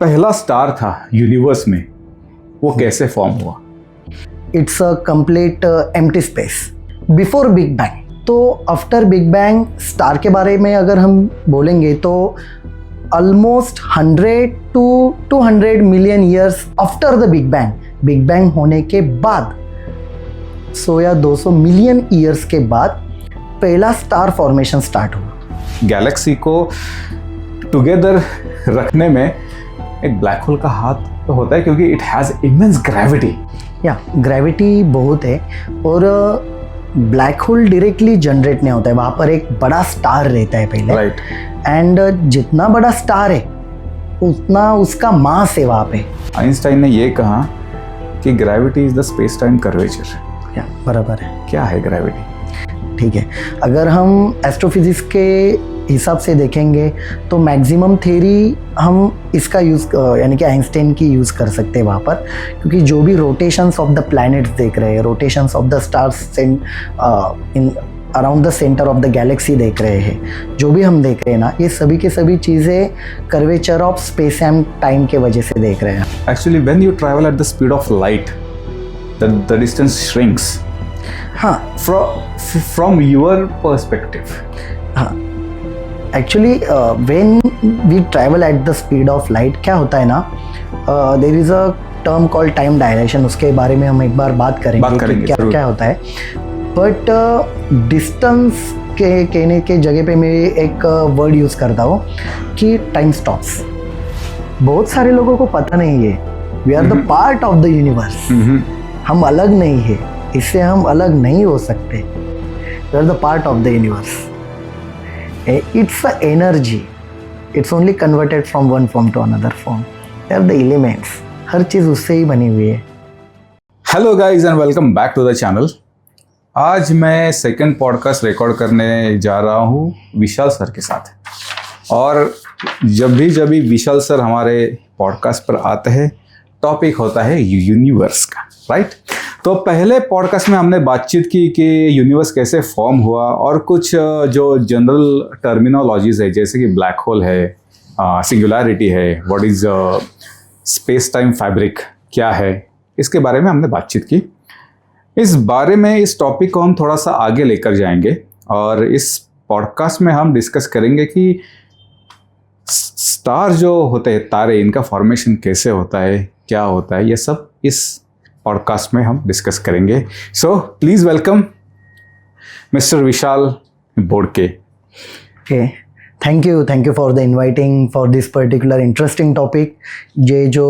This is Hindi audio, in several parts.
पहला स्टार था यूनिवर्स में, वो कैसे फॉर्म हुआ? It's a complete empty space before big bang. तो आफ्टर बिग बैंग स्टार के बारे में अगर हम बोलेंगे तो almost 100 to 200 million years after the big bang होने के बाद 100 या 200 मिलियन ईयर्स के बाद पहला स्टार फॉर्मेशन स्टार्ट हुआ। गैलेक्सी को टुगेदर रखने में एक ब्लैक होल का हाथ तो होता है, क्योंकि इट हैज़ इमेंस ग्रेविटी। या ग्रेविटी बहुत है, और ब्लैक होल डायरेक्टली जनरेट नहीं होता है, वहाँ पर एक बड़ा स्टार रहता है पहले, राइट। एंड जितना बड़ा स्टार है उतना उसका मास है वहाँ पे। आइंस्टाइन ने ये कहा कि gravity is the space time curvature. या बराबर है। क्या है ग्रेविटी? ठीक है, अगर हम एस्ट्रोफिजिक्स के हिसाब से देखेंगे तो मैक्सिमम थ्योरी हम इसका यूज़ यानी कि आइंस्टाइन की यूज़ कर सकते हैं वहाँ पर, क्योंकि जो भी रोटेशंस ऑफ द प्लैनेट्स देख रहे हैं, rotations of the stars in around the centre of the Galaxy देख रहे हैं, जो भी हम देख रहे हैं ना, ये सभी के सभी चीज़ें curvature of space and time के वजह से देख रहे हैं। Actually when you travel at the speed of light, the distance shrinks. हाँ, फ्रॉम योर पर्सपेक्टिव। हाँ, actually when we travel at the speed of light, क्या होता है ना, there is a term called time dilation, उसके बारे में हम एक बार बात करेंगे कि क्या क्या होता है। बट डिस्टेंस के कहने के जगह पे मैं एक वर्ड यूज़ करता हूँ कि टाइम स्टॉप्स। बहुत सारे लोगों को पता नहीं है, we are the part of the universe. हम अलग नहीं है, इससे हम अलग नहीं हो सकते। We are the part of the universe. It's an energy. It's only converted from one form to another form. They are the elements. हर चीज़ उससे ही बनी हुई है। Hello guys and welcome back to the channel. आज मैं सेकंड पॉडकास्ट रिकॉर्ड करने जा रहा हूँ विशाल सर के साथ, और जब भी विशाल सर हमारे पॉडकास्ट पर आते हैं, टॉपिक होता है यूनिवर्स का, राइट। तो पहले पॉडकास्ट में हमने बातचीत की कि यूनिवर्स कैसे फॉर्म हुआ, और कुछ जो जनरल टर्मिनोलॉजीज है, जैसे कि ब्लैक होल है, सिंगुलैरिटी है, what is space time fabric क्या है, इसके बारे में हमने बातचीत की। इस बारे में इस टॉपिक को हम थोड़ा सा आगे लेकर जाएंगे, और इस पॉडकास्ट में हम डिस्कस करेंगे कि स्टार जो होते हैं, तारे, इनका फॉर्मेशन कैसे होता है, क्या होता है, ये सब इस पॉडकास्ट में हम डिस्कस करेंगे। So please welcome mister Vishal Bodke. Okay, thank you for the inviting for this particular interesting topic. ये जो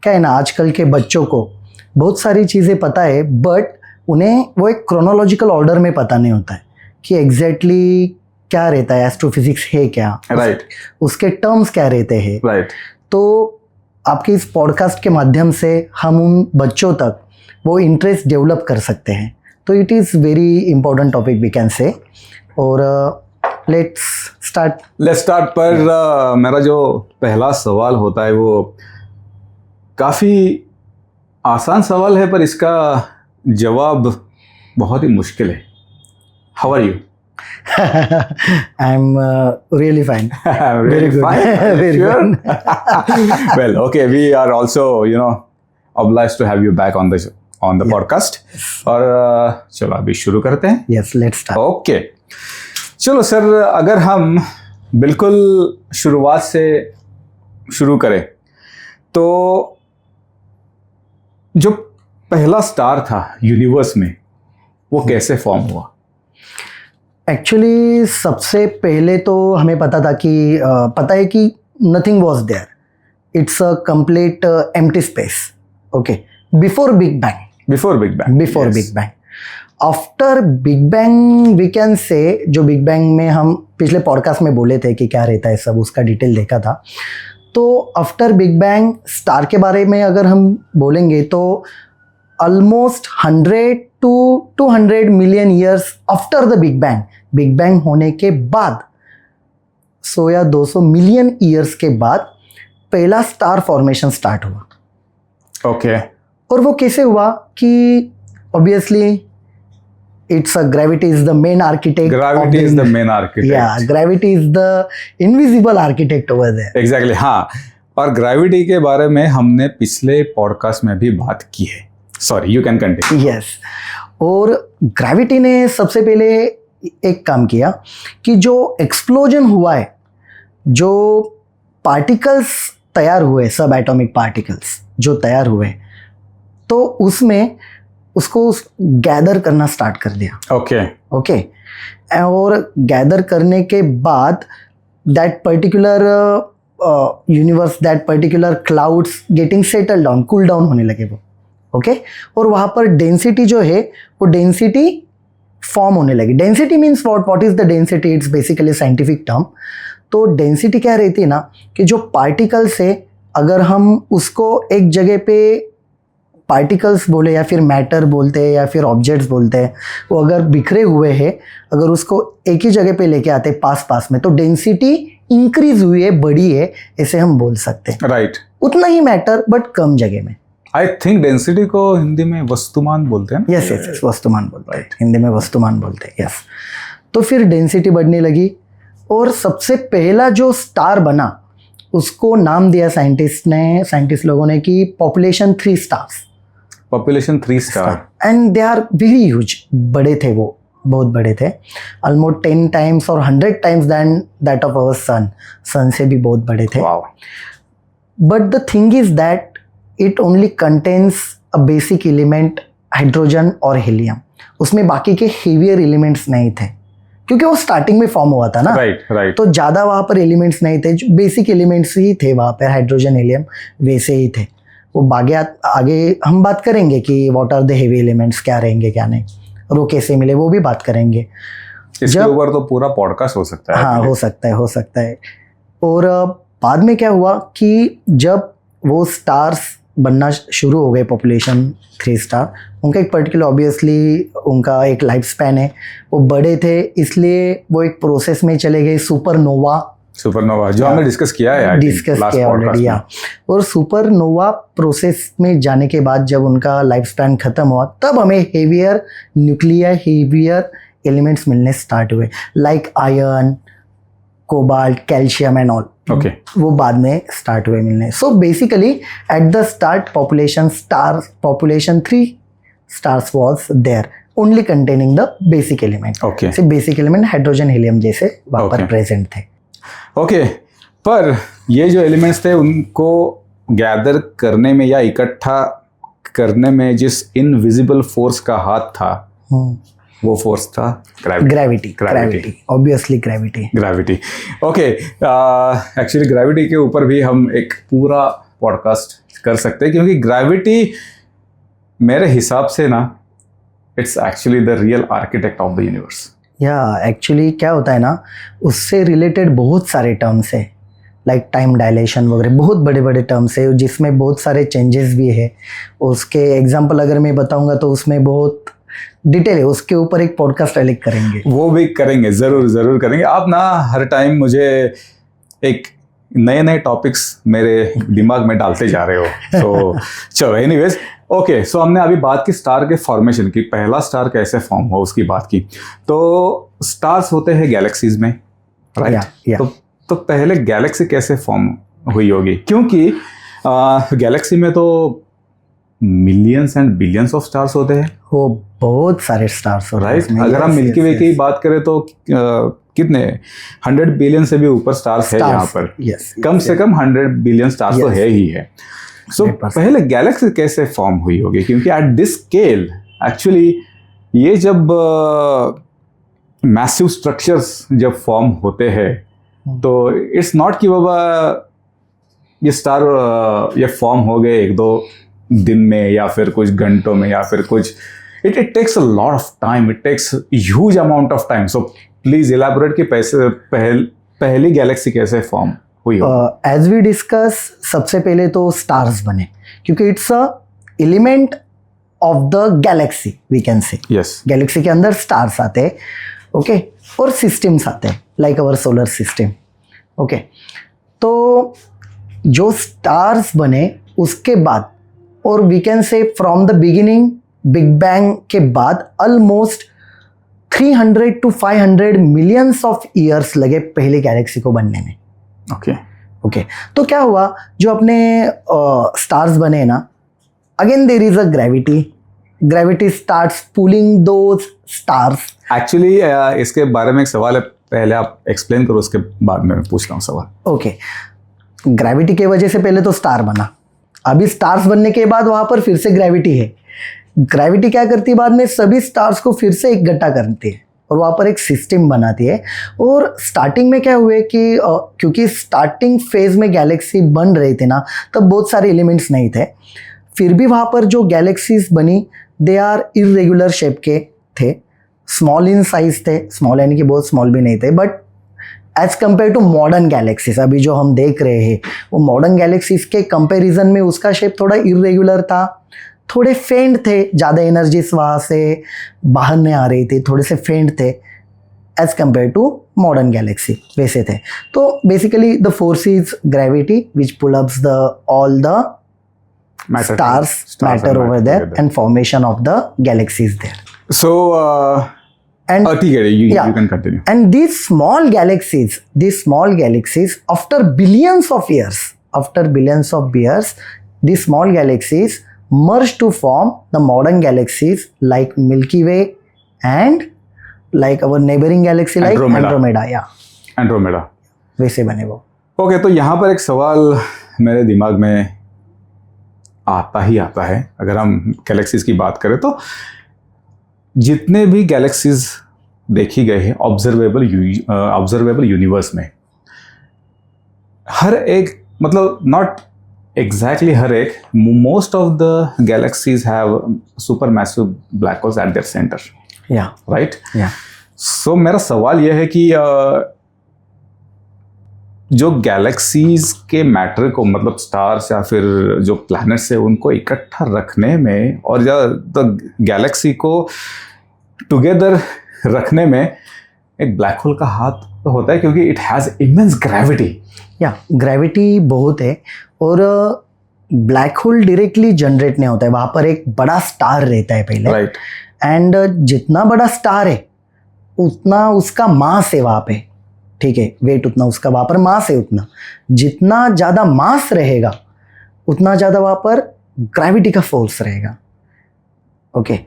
क्या है ना, आजकल के बच्चों को बहुत सारी चीज़ें पता है, बट उन्हें वो एक क्रोनोलॉजिकल ऑर्डर में पता नहीं होता है कि एग्जैक्टली क्या रहता है, एस्ट्रोफिजिक्स है क्या, राइट, उसके टर्म्स क्या रहते हैं, राइट। तो आपके इस पॉडकास्ट के माध्यम से हम उन बच्चों तक वो इंटरेस्ट डेवलप कर सकते हैं। तो it is very important topic we can say. और लेट्स स्टार्ट। पर मेरा जो पहला सवाल होता है वो काफ़ी आसान सवाल है, पर इसका जवाब बहुत ही मुश्किल है। How are you? I'm really fine. Very good. fine. Very Sure? good. Well, okay, we are also, obliged to have you back on the podcast. और चलो अभी शुरू करते हैं। Yes, let's start. Okay. चलो सर, अगर हम बिल्कुल शुरुआत से शुरू करें तो जो पहला स्टार था यूनिवर्स में, वो कैसे फॉर्म हुआ? एक्चुअली सबसे पहले तो हमें पता है कि nothing was there, it's a complete empty space. Okay, before big bang. After big bang we can say, जो बिग बैंग में हम पिछले पॉडकास्ट में बोले थे कि क्या रहता है सब, उसका डिटेल देखा था। तो आफ्टर बिग बैंग स्टार के बारे में अगर हम बोलेंगे तो almost 100 to 200 million years after the big bang होने के बाद 100 या 200 मिलियन ईयर्स के बाद पहला स्टार फॉर्मेशन स्टार्ट हुआ। ओके। और वो कैसे हुआ कि obviously it's gravity is the main architect. Gravity is the main architect. Yeah, gravity is the invisible architect over there. Exactly. हाँ, और ग्रेविटी के बारे में हमने पिछले पॉडकास्ट में भी बात की है. Sorry, you can continue. Yes. और ग्रेविटी ने सबसे पहले एक काम किया कि जो एक्सप्लोजन हुआ है, जो पार्टिकल्स तैयार हुए, सब एटॉमिक पार्टिकल्स जो तैयार हुए, तो उसमें उसको गैदर करना स्टार्ट कर दिया. ओके. और गैदर करने के बाद that particular universe, that particular clouds getting settle down, cool down होने लगे वो. ओके. और वहाँ पर डेंसिटी जो है वो डेंसिटी फॉर्म होने लगी. Density means what is the density? It's basically scientific term. तो डेंसिटी क्या रहती है ना कि जो पार्टिकल्स है, अगर हम उसको एक जगह पे पार्टिकल्स बोले या फिर मैटर बोलते हैं या फिर ऑब्जेक्ट्स बोलते हैं, वो अगर बिखरे हुए हैं, अगर उसको एक ही जगह पे लेके आते हैं पास में, तो डेंसिटी इंक्रीज हुई है, बढ़ी है, ऐसे हम बोल सकते हैं. राइट. उतना ही मैटर बट कम जगह में. आई थिंक डेंसिटी को हिंदी में वस्तुमान बोलते हैं. यस, वस्तुमान बोलते हैं. हिंदी में वस्तुमान बोलते हैं. यस. तो फिर डेंसिटी बढ़ने लगी और सबसे पहला जो स्टार बना उसको नाम दिया साइंटिस्ट लोगों ने कि population 3 stars. Population 3 star. And they are very huge. बड़े थे वो, बहुत बड़े थे. ऑलमोस्ट 10 टाइम्स और 100 times than that of our sun से भी बहुत बड़े थे. But the thing is that it only contains a basic element, hydrogen और हीलियम. उसमें बाकी के हेवियर एलिमेंट्स नहीं थे क्योंकि वो स्टार्टिंग में फॉर्म हुआ था ना. राइट. तो ज़्यादा वहाँ पर एलिमेंट्स नहीं थे, जो बेसिक एलिमेंट्स ही थे वहाँ पर, हाइड्रोजन, हीलियम वैसे ही थे. वो आगे हम बात करेंगे कि what are the heavy elements, क्या रहेंगे क्या नहीं, और वो कैसे मिले, वो भी बात करेंगे. इसके ऊपर तो पूरा पॉडकास्ट हो सकता है. हाँ, हो सकता है. और बाद में क्या हुआ कि जब वो स्टार्स बनना शुरू हो गए, पॉपुलेशन 3 स्टार, उनका एक पर्टिकुलर, ऑब्वियसली उनका एक लाइफ स्पैन है, वो बड़े थे, इसलिए वो एक प्रोसेस में चले गए. सुपरनोवा जो हमने डिस्कस किया ऑलरेडी. और सुपरनोवा प्रोसेस में जाने के बाद जब उनका लाइफ स्पैन खत्म हुआ, तब हमें हेवियर न्यूक्लियर, हेवियर एलिमेंट्स मिलने स्टार्ट हुए, like iron, cobalt, calcium and all. वो बाद में स्टार्ट हुए मिलने. So basically at the start population 3 stars was there, only containing the basic element. सिर्फ बेसिक एलिमेंट हाइड्रोजन, हीलियम जैसे वहाँ पर प्रेजेंट थे. ओके. पर ये जो एलिमेंट्स थे उनको गैदर करने में या इकट्ठा करने में जिस इनविजिबल फोर्स का हाथ था, वो फोर्स था gravity. Obviously gravity. Okay. Actually gravity के ऊपर भी हम एक पूरा पॉडकास्ट कर सकते हैं, क्योंकि ग्रेविटी मेरे हिसाब से ना, it's actually the real architect of the universe. Actually क्या होता है ना, उससे रिलेटेड बहुत सारे टर्म्स है, लाइक टाइम डायलेशन वगैरह, बहुत बड़े बड़े टर्म्स है जिसमें बहुत सारे चेंजेस भी है. उसके एग्जांपल अगर मैं बताऊंगा तो उसमें बहुत डिटेल है, उसके ऊपर एक पॉडकास्ट अलग करेंगे. वो भी करेंगे, ज़रूर करेंगे. आप ना हर टाइम मुझे एक नए टॉपिक्स मेरे दिमाग में डालते जा रहे हो. तो चलो, एनीवेज. ओके. सो हमने अभी बात की स्टार के फॉर्मेशन की, पहला स्टार कैसे फॉर्म हुआ उसकी बात की. तो स्टार्स होते हैं गैलेक्सीज में, राइट? तो पहले गैलेक्सी कैसे फॉर्म हुई होगी, क्योंकि गैलेक्सी में तो millions and billions of stars होते हैं. वो बहुत सारे स्टार्स होते हैं, राइट? अगर हम मिल्की वे की बात करें तो कितने 100 बिलियन से भी ऊपर स्टार्स है यहाँ पर. कम से कम 100 बिलियन स्टार्स तो है ही है. सो पहले गैलेक्सी कैसे फॉर्म हुई होगी, क्योंकि एट दिस स्केल एक्चुअली ये जब मैसिव स्ट्रक्चर्स जब फॉर्म होते हैं, तो इट्स नॉट कि बाबा ये स्टार ये फॉर्म हो गए 1-2 दिन में या फिर कुछ घंटों में या फिर कुछ. It takes a lot of time, it takes huge amount of time. So please elaborate कि पहली गैलेक्सी कैसे फॉर्म हुई. एज वी डिस्कस, सबसे पहले तो स्टार्स बने, क्योंकि it's a element of the galaxy, we can say. Galaxy के अंदर स्टार्स आते हैं, ओके, और सिस्टम्स आते हैं, like our solar system. Okay. तो जो स्टार्स बने उसके बाद, और we can say from the beginning, big bang के बाद almost 300 to 500 millions of years लगे पहले गैलेक्सी को बनने में. ओके. ओके तो क्या हुआ, जो अपने स्टार्स बने ना, again there is a gravity starts pulling those stars. Actually इसके बारे में एक सवाल है, पहले आप एक्सप्लेन करो, उसके बाद में पूछता हूँ सवाल. ओके, ग्रेविटी के वजह से पहले तो स्टार बना, अभी स्टार्स बनने के बाद वहां पर फिर से ग्रेविटी है. ग्रेविटी क्या करती है, बाद में सभी स्टार्स को फिर से इकट्ठा करती है और वहाँ पर एक सिस्टम बनाती है. और स्टार्टिंग में क्या हुए कि क्योंकि स्टार्टिंग फेज में गैलेक्सी बन रहे थे ना, तब बहुत सारे एलिमेंट्स नहीं थे. फिर भी वहाँ पर जो गैलेक्सीज बनी दे आर इरेगुलर शेप के थे, स्मॉल इन साइज थे, स्मॉल यानी कि बहुत स्मॉल भी नहीं थे, but as compare to modern galaxies अभी जो हम देख रहे हैं, वो मॉडर्न गैलेक्सीज के कंपैरिजन में उसका शेप थोड़ा इरेगुलर था, थोड़े फेंट थे, ज़्यादा एनर्जीज वहाँ से बाहर नहीं आ रही थी, थोड़े से फेंट थे as compare to modern galaxy वैसे थे. तो basically the force is gravity which pull ups the all the stars matter over there and formation of the galaxies there. So and ठीक है, you can continue. And these small galaxies after billions of years, these small galaxies merge to form the modern galaxies like Milky Way and like our neighboring galaxy like Andromeda. Andromeda वैसे बने वो. ओके, तो यहाँ पर एक सवाल मेरे दिमाग में आता है. अगर हम गैलेक्सीज की बात करें तो जितने भी गैलेक्सीज देखी गए हैं ऑब्जर्वेबल यूनिवर्स में, हर एक, मतलब नॉट एग्जैक्टली हर एक, most of the galaxies have super massive black holes at their centre. Right. So मेरा सवाल यह है कि जो गैलेक्सीज के मैटर को, मतलब स्टार्स या फिर जो प्लैनेट्स है, उनको इकट्ठा रखने में और द गैलेक्सी को टुगेदर रखने में एक ब्लैक होल का हाथ तो होता है, क्योंकि it has immense gravity. Gravity बहुत है. और ब्लैक होल डायरेक्टली जनरेट नहीं होता है, वहाँ पर एक बड़ा स्टार रहता है पहले. राइट. एंड जितना बड़ा स्टार है उतना उसका मास है वहाँ पे. ठीक है, वेट उतना उसका वहाँ पर मास है, उतना जितना ज़्यादा मास रहेगा उतना ज़्यादा वहाँ पर ग्रेविटी का फोर्स रहेगा. ओके,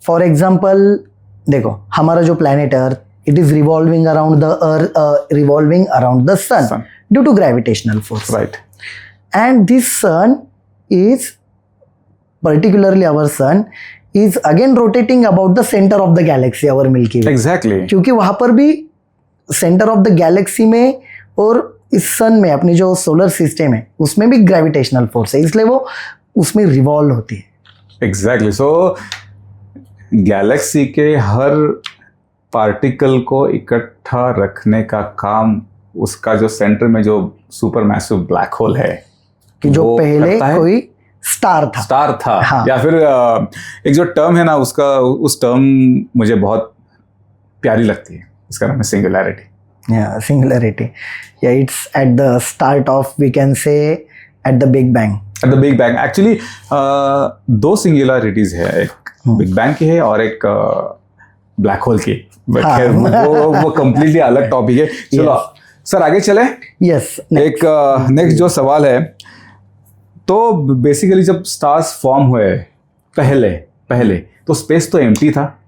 फॉर एग्जांपल देखो, हमारा जो planet Earth, it is revolving around the sun due to gravitational force. Right. And this sun is particularly our sun is again rotating about the center of the galaxy, our Milky Way. Exactly. क्योंकि वहाँ पर भी सेंटर ऑफ द गैलेक्सी में और इस सन में, अपनी जो सोलर सिस्टम है उसमें भी ग्रेविटेशनल फोर्स है, इसलिए वो उसमें रिवॉल्व होती है. एग्जैक्टली. सो गैलेक्सी के हर पार्टिकल को इकट्ठा रखने का काम उसका जो सेंटर में जो सुपर मैसिव ब्लैक होल है, कि जो पहले कोई स्टार था. हाँ. या फिर एक जो टर्म है ना, उस टर्म मुझे बहुत प्यारी लगती है, इसका नाम है singularity. Singularity. It's at the start of, we can say, at the Big Bang. At the Big Bang. Actually, दो सिंगुलैरिटीज है, एक बिग बैंग की है और एक ब्लैक होल की. वो कम्प्लीटली अलग टॉपिक है. चलो सर आगे चले. यस. एक नेक्स्ट जो सवाल है, तो बेसिकली जब स्टार्स फॉर्म हुए पहले तो स्पेस तो एम्प्टी था.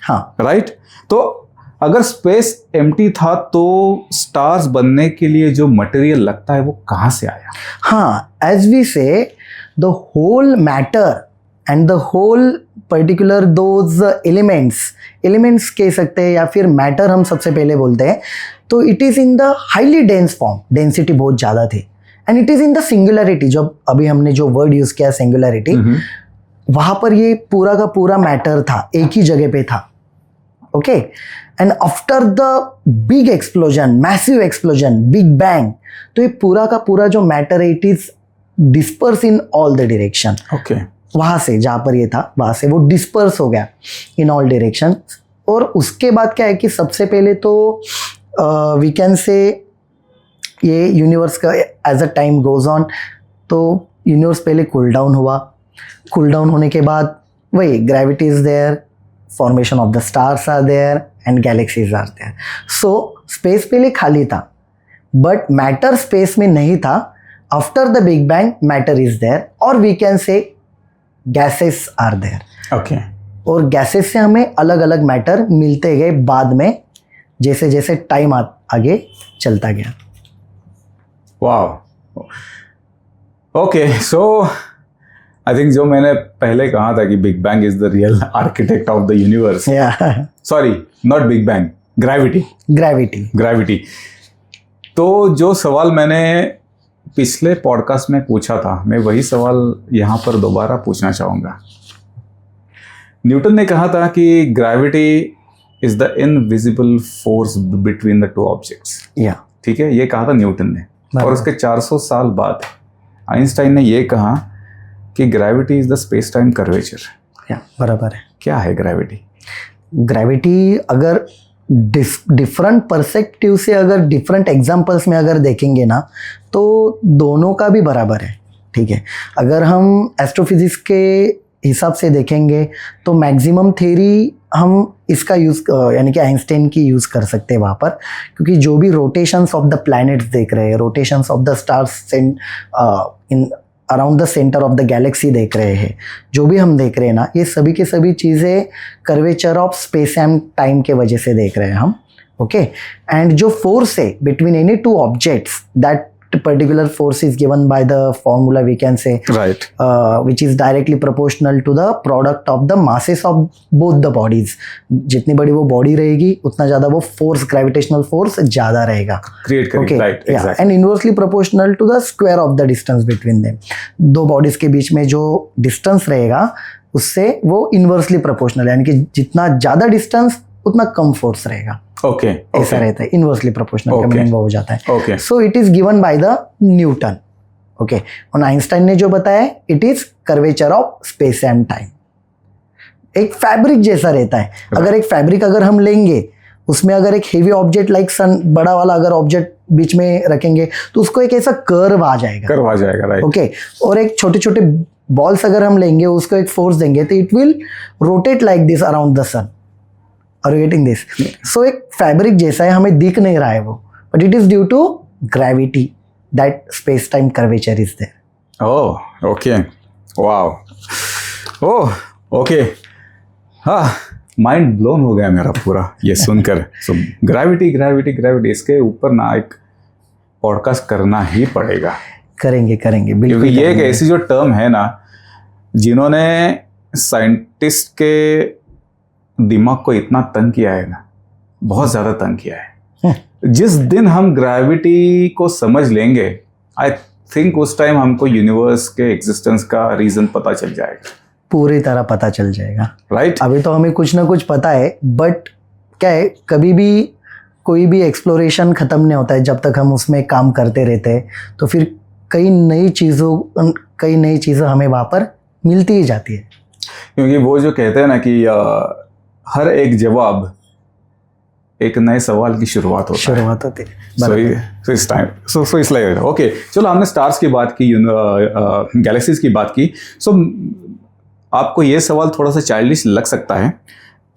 हाँ. राइट. तो अगर स्पेस एम्प्टी था तो स्टार्स बनने के लिए जो मटेरियल लगता है वो कहाँ से आया? हाँ, as we say the whole matter and the whole particular those elements कह सकते हैं, या फिर मैटर हम सबसे पहले बोलते हैं. तो it is in the highly dense form, density बहुत ज़्यादा थी. And it is in the singularity, जब अभी हमने जो वर्ड यूज़ किया सिंगुलरिटी, वहाँ पर ये पूरा का पूरा मैटर था, एक ही जगह पे था. Okay. And after the big explosion, massive explosion, big bang, तो ये पूरा का पूरा जो मैटर है, it is disperse in all the direction. Okay. वहाँ से जहाँ पर ये था, वहाँ से वो डिस्पर्स हो गया इन ऑल डायरेक्शन. और उसके बाद क्या है कि सबसे पहले तो वी कैन से ये यूनिवर्स का as a time goes on, तो यूनिवर्स पहले कूल डाउन हुआ. कूल डाउन होने के बाद वही gravity is there, formation of the stars are there and galaxies are there. So space पहले खाली था, बट मैटर स्पेस में नहीं था. After the big bang matter is there, और we can say gases are there. Okay. और गैसेस से हमें अलग अलग मैटर मिलते गए बाद में, जैसे जैसे टाइम आगे चलता गया. वाह. ओके, सो आई थिंक जो मैंने पहले कहा था कि big bang is the real architect of the universe. Sorry, not big bang, gravity. तो जो सवाल मैंने पिछले पॉडकास्ट में पूछा था, मैं वही सवाल यहाँ पर दोबारा पूछना चाहूँगा. न्यूटन ने कहा था कि gravity is the invisible force between the two objects. ठीक है, ये कहा था न्यूटन ने. और उसके 400 साल बाद आइंस्टाइन ने ये कहा कि gravity is the space time curvature. बराबर है. क्या है ग्रेविटी अगर डिफरेंट पर्सपेक्टिव से, अगर डिफरेंट एग्जांपल्स में अगर देखेंगे ना, तो दोनों का भी बराबर है. ठीक है, अगर हम एस्ट्रोफिजिक्स के हिसाब से देखेंगे तो मैक्सिमम थ्योरी हम इसका यूज़ यानी कि आइंस्टाइन की यूज़ कर सकते हैं वहाँ पर, क्योंकि जो भी रोटेशंस ऑफ द प्लैनेट्स देख रहे हैं, rotations of the stars in around the centre of the Galaxy देख रहे हैं, जो भी हम देख रहे हैं ना, ये सभी के सभी चीज़ें curvature of space and time के वजह से देख रहे हैं हम. ओके, एंड जो फोर्स है between any two objects, that particular force is given by the formula we can say, right, which is directly proportional to the product of the masses of both the bodies. जितनी बड़ी वो बॉडी रहेगी उतना ज़्यादा वो फोर्स, ग्रेविटेशनल फोर्स ज़्यादा रहेगा, क्रिएट करेगा. Right, exactly. And inversely proportional to the square of the distance between them. दो बॉडीज के बीच में जो डिस्टेंस रहेगा उससे वो इनवर्सली प्रोपोर्शनल, यानी कि जितना ज़्यादा डिस्टेंस उतना कम फोर्स रहेगा. ओके, ऐसा रहता है, इनवर्सली प्रोपोर्शनल का मीनिंग वो हो जाता है. Okay, so it is given by the Newton. Okay, और आइंस्टाइन ने जो बताया, it is curvature of space and time. एक फैब्रिक जैसा रहता है. अगर एक फैब्रिक अगर हम लेंगे, उसमें अगर एक हेवी ऑब्जेक्ट लाइक सन, बड़ा वाला अगर ऑब्जेक्ट बीच में रखेंगे तो उसको एक ऐसा कर्व आ जाएगा. राइट. ओके, और एक छोटे छोटे बॉल्स अगर हम लेंगे, उसको एक फोर्स देंगे तो it will rotate like this around the sun. Are you getting this? So एक फैब्रिक जैसा है, हमें दिख नहीं रहा है वो, but it is due to gravity that space time curvature is there. Oh, okay. Wow. Oh, okay. हाँ, माइंड ब्लोन हो गया मेरा पूरा ये सुनकर. सो ग्रेविटी इसके ऊपर ना एक पॉडकास्ट करना ही पड़ेगा. करेंगे बिल्कुल. क्योंकि ये एक ऐसी जो टर्म है ना, जिन्होंने साइंटिस्ट के दिमाग को इतना तंग किया है ना, बहुत ज़्यादा तंग किया है. जिस दिन हम ग्रेविटी को समझ लेंगे, आई थिंक उस टाइम हमको यूनिवर्स के एग्जिस्टेंस का रीज़न पता चल जाएगा, पूरी तरह पता चल जाएगा. राइट. अभी तो हमें कुछ ना कुछ पता है, बट क्या है, कभी भी कोई भी एक्सप्लोरेशन ख़त्म नहीं होता है जब तक हम उसमें काम करते रहते हैं. तो फिर कई नई चीज़ें हमें वहाँ पर मिलती ही जाती है. क्योंकि वो जो कहते हैं ना कि हर एक जवाब एक नए सवाल की शुरुआत होती है. सो इस टाइम सो इसलिए ओके, चलो हमने स्टार्स की बात की, गैलेक्सीज की बात की. सो आपको ये सवाल थोड़ा सा चाइल्डिश लग सकता है,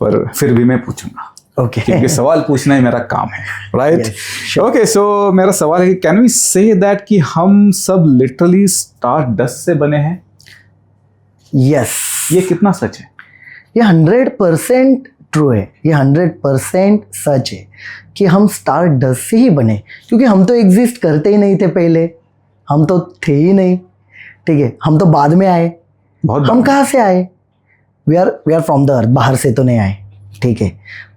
पर फिर भी मैं पूछूंगा. ओके, क्योंकि सवाल पूछना ही मेरा काम है. राइट. ओके, सो मेरा सवाल है कि कैन वी से दैट कि हम सब लिटरली स्टार डस्ट से बने हैं? यस. ये कितना सच है? ये 100% ट्रू है. ये 100% सच है कि हम स्टार डस्ट से ही बने, क्योंकि हम तो एग्जिस्ट करते ही नहीं थे पहले. हम तो थे ही नहीं. ठीक है, हम तो बाद में आए. हम कहाँ से आए? We are from the earth. बाहर से तो नहीं आए. ठीक है,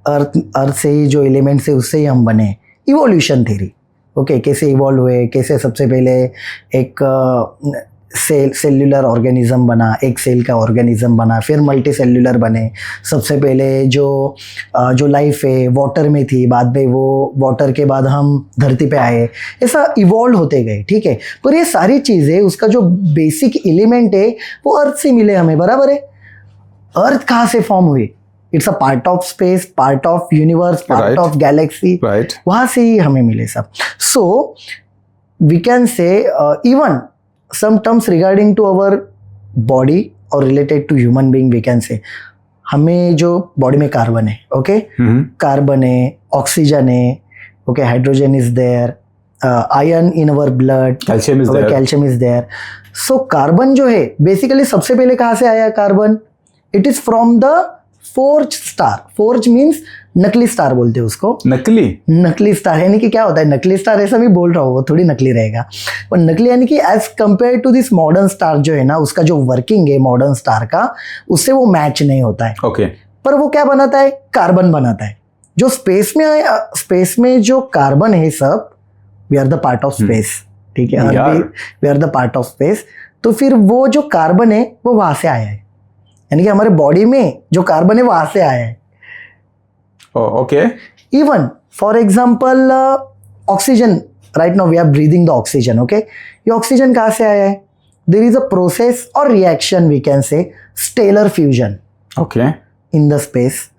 अर्थ से ही जो एलिमेंट्स है उससे ही हम बने. Evolution theory. ओके, कैसे इवॉल्व हुए, कैसे सबसे पहले एक सेल्यूलर ऑर्गेनिज्म बना, एक सेल का ऑर्गेनिज्म बना, फिर मल्टी सेल्यूलर बने. सबसे पहले जो लाइफ है वाटर में थी, बाद में वो वाटर के बाद हम धरती पे आए. ऐसा इवॉल्व होते गए. ठीक है, पर ये सारी चीज़ें, उसका जो बेसिक एलिमेंट है वो अर्थ से मिले हमें. बराबर है. अर्थ कहाँ से फॉर्म हुई? It's a part of space, part of universe, part of galaxy. वहाँ से ही हमें मिले सब. So we can say even some terms regarding to our body or related to human being we can say. हमें जो बॉडी में कार्बन है, ओके, कार्बन है, ऑक्सीजन है, okay, hydrogen is there, iron in our blood, Calcium is our there. calcium is there. So carbon जो है बेसिकली सबसे पहले कहाँ से आया carbon? It is from the forge star. Forge means नकली स्टार बोलते हैं उसको. नकली स्टार यानी कि क्या होता है? नकली स्टार ऐसा भी बोल रहा हूँ, वो थोड़ी नकली रहेगा, पर नकली यानी कि as compare to this modern star जो है ना, उसका जो वर्किंग है मॉडर्न स्टार का, उससे वो मैच नहीं होता है. ओके. पर वो क्या बनाता है? कार्बन बनाता है. जो स्पेस में जो कार्बन है सब, we are the part of space. ठीक है, we are the part of space. तो फिर वो जो कार्बन है वो वहां से आया है, यानी कि हमारे बॉडी में जो कार्बन है वहां से आया है. Okay. Even for example oxygen, right now we are breathing the oxygen. Okay, ये ऑक्सीजन कहाँ से आया है? देयर इज अ प्रोसेस और reaction, we can say stellar fusion. Okay. In the space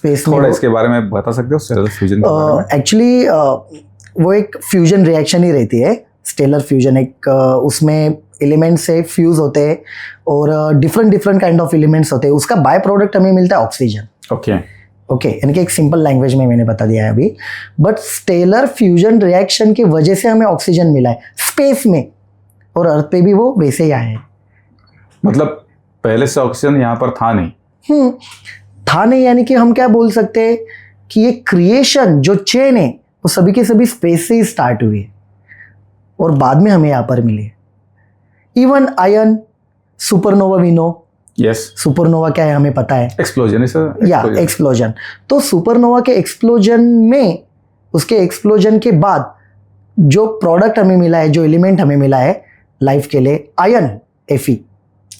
में थोड़ा इसके बारे में बता सकते हो स्टेलर फ्यूजन के बारे में? एक्चुअली वो एक फ्यूजन रिएक्शन ही रहती है. स्टेलर फ्यूजन एक उसमें एलिमेंट्स से फ्यूज होते हैं और डिफरेंट काइंड ऑफ एलिमेंट्स होते हैं. उसका बाय प्रोडक्ट हमें मिलता है ऑक्सीजन. ओके, यानी कि एक सिंपल लैंग्वेज में मैंने बता दिया है अभी. बट स्टेलर फ्यूजन रिएक्शन की वजह से हमें ऑक्सीजन मिला है स्पेस में, और अर्थ पे भी वो वैसे ही आया है. मतलब पहले से ऑक्सीजन यहाँ पर था नहीं? था नहीं, यानी कि हम क्या बोल सकते हैं कि ये क्रिएशन जो चेन है वो सभी के सभी स्पेस से ही स्टार्ट हुई है और बाद में हमें यहाँ पर मिली. Even ion, supernova we know. Yes. Supernova क्या है हमें पता है. एक्सप्लोजन. या एक्सप्लोजन. तो सुपरनोवा के एक्सप्लोजन में, उसके एक्सप्लोजन के बाद जो प्रोडक्ट हमें मिला है, जो एलिमेंट हमें मिला है लाइफ के लिए, आयन, Fe,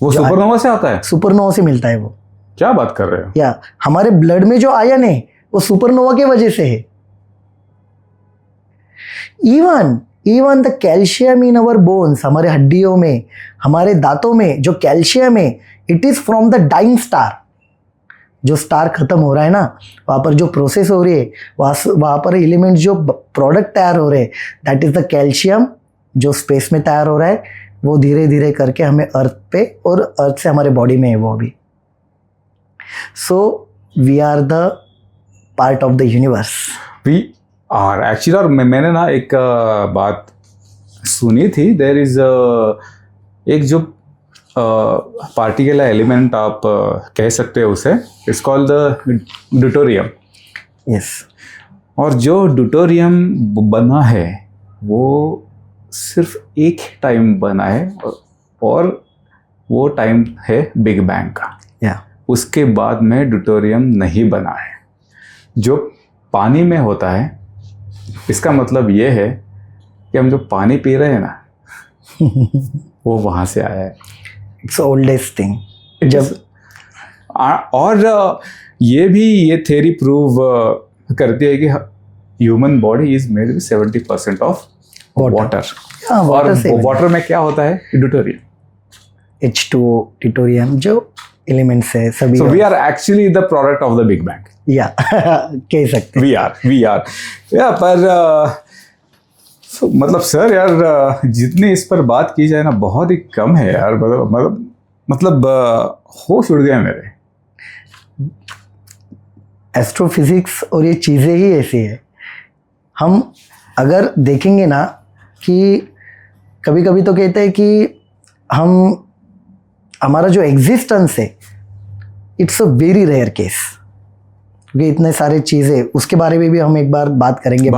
वो सुपरनोवा से आता है? सुपरनोवा से मिलता है वो. क्या बात कर रहे हो? या हमारे ब्लड में जो आयन है वो सुपरनोवा के वजह से है. Even the calcium in our bones, हमारे हड्डियों में, हमारे दांतों में जो कैल्शियम है, it is from the dying star. जो स्टार खत्म हो रहा है ना, वहाँ पर जो प्रोसेस हो रही है, वहाँ पर एलिमेंट जो प्रोडक्ट तैयार हो रहे हैं, दैट इज द कैल्शियम जो स्पेस में तैयार हो रहा है. वो धीरे धीरे करके हमें अर्थ पे, और अर्थ से हमारे बॉडी में है वो अभी. So we are the part of the universe. We are actually. और मैंने ना एक बात सुनी थी, देयर इज एक जो पार्टिकुलर एलिमेंट आप कह सकते हो उसे, it's called the deuterium. Yes. और जो ड्यूटोरियम बना है वो सिर्फ एक टाइम बना है, और वो टाइम है बिग बैंग का. उसके बाद में ड्यूटोरियम नहीं बना है. जो पानी में होता है, इसका मतलब ये है कि हम जो पानी पी रहे हैं ना वो वहाँ से आया है. It's oldest thing. और ये थ्योरी प्रूव करती है कि human body is made with 70% of water. और वाटर में क्या होता है? ड्यूटोरियम. H2O, ड्यूटोरियम जो एलिमेंट्स है सभी. So we are actually the product of the Big Bang. या कह सकते. We are. या पर मतलब सर यार, जितनी इस पर बात की जाए ना बहुत ही कम है यार. मतलब होश उड़ गए मेरे. एस्ट्रोफिजिक्स और ये चीज़ें ही ऐसी है. हम अगर देखेंगे ना कि कभी कभी तो कहते हैं कि हमारा जो एग्जिस्टेंस है, it's a very rare case. क्योंकि इतने सारे चीज़ें, उसके बारे में भी हम एक बार बात करेंगे.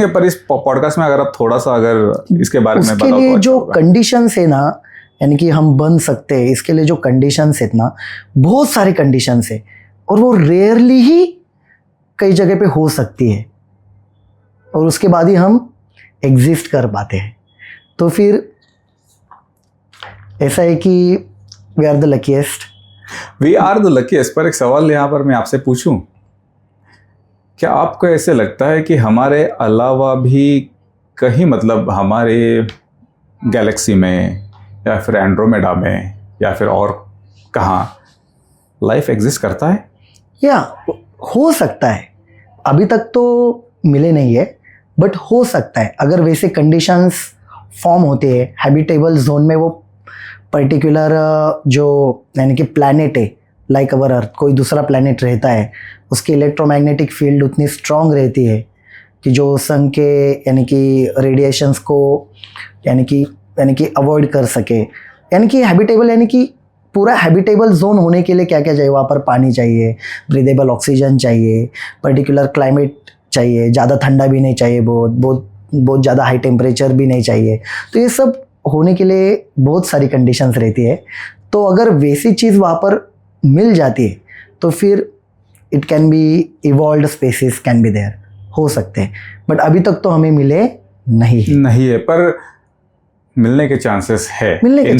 पर इस पॉडकास्ट में अगर आप थोड़ा सा अगर इसके बारे में बताओ. उसके लिए जो कंडीशंस है ना, यानी कि हम बन सकते हैं, इसके लिए जो कंडीशंस है ना, बहुत सारी कंडीशंस है, और वो रेयरली ही कई जगह पे हो सकती है, और उसके बाद ही हम एग्जिस्ट कर पाते हैं. तो फिर ऐसा है कि वी आर द लकीएस्ट. पर एक सवाल यहाँ पर मैं आपसे पूछूं, क्या आपको ऐसे लगता है कि हमारे अलावा भी कहीं, मतलब हमारे गैलेक्सी में या फिर एंड्रोमेडा में या फिर और कहाँ लाइफ एग्जिस्ट करता है? या हो सकता है. अभी तक तो मिले नहीं है, बट हो सकता है अगर वैसे कंडीशंस फॉर्म होते हैं हैबिटेबल जोन में. वो पर्टिकुलर जो यानी कि प्लैनेट है, लाइक अवर अर्थ, कोई दूसरा प्लैनेट रहता है, उसकी इलेक्ट्रोमैग्नेटिक फील्ड उतनी स्ट्रांग रहती है, कि जो सन के यानी कि रेडिएशंस को यानी कि अवॉइड कर सके, यानी कि हैबिटेबल यानी कि पूरा हैबिटेबल जोन होने के लिए क्या क्या चाहिए वहाँ पर? पानी चाहिए, ब्रीदेबल ऑक्सीजन चाहिए, पर्टिकुलर क्लाइमेट चाहिए, ज़्यादा ठंडा भी नहीं चाहिए, बहुत ज़्यादा हाई टेम्परेचर भी नहीं चाहिए। तो ये सब होने के लिए बहुत सारी कंडीशंस रहती है। तो अगर वैसी चीज़ वहाँ पर मिल जाती है तो फिर it can be evolved species can be there, हो सकते हैं, बट अभी तक तो हमें मिले नहीं है। पर मिलने के चांसेस है, मिलने के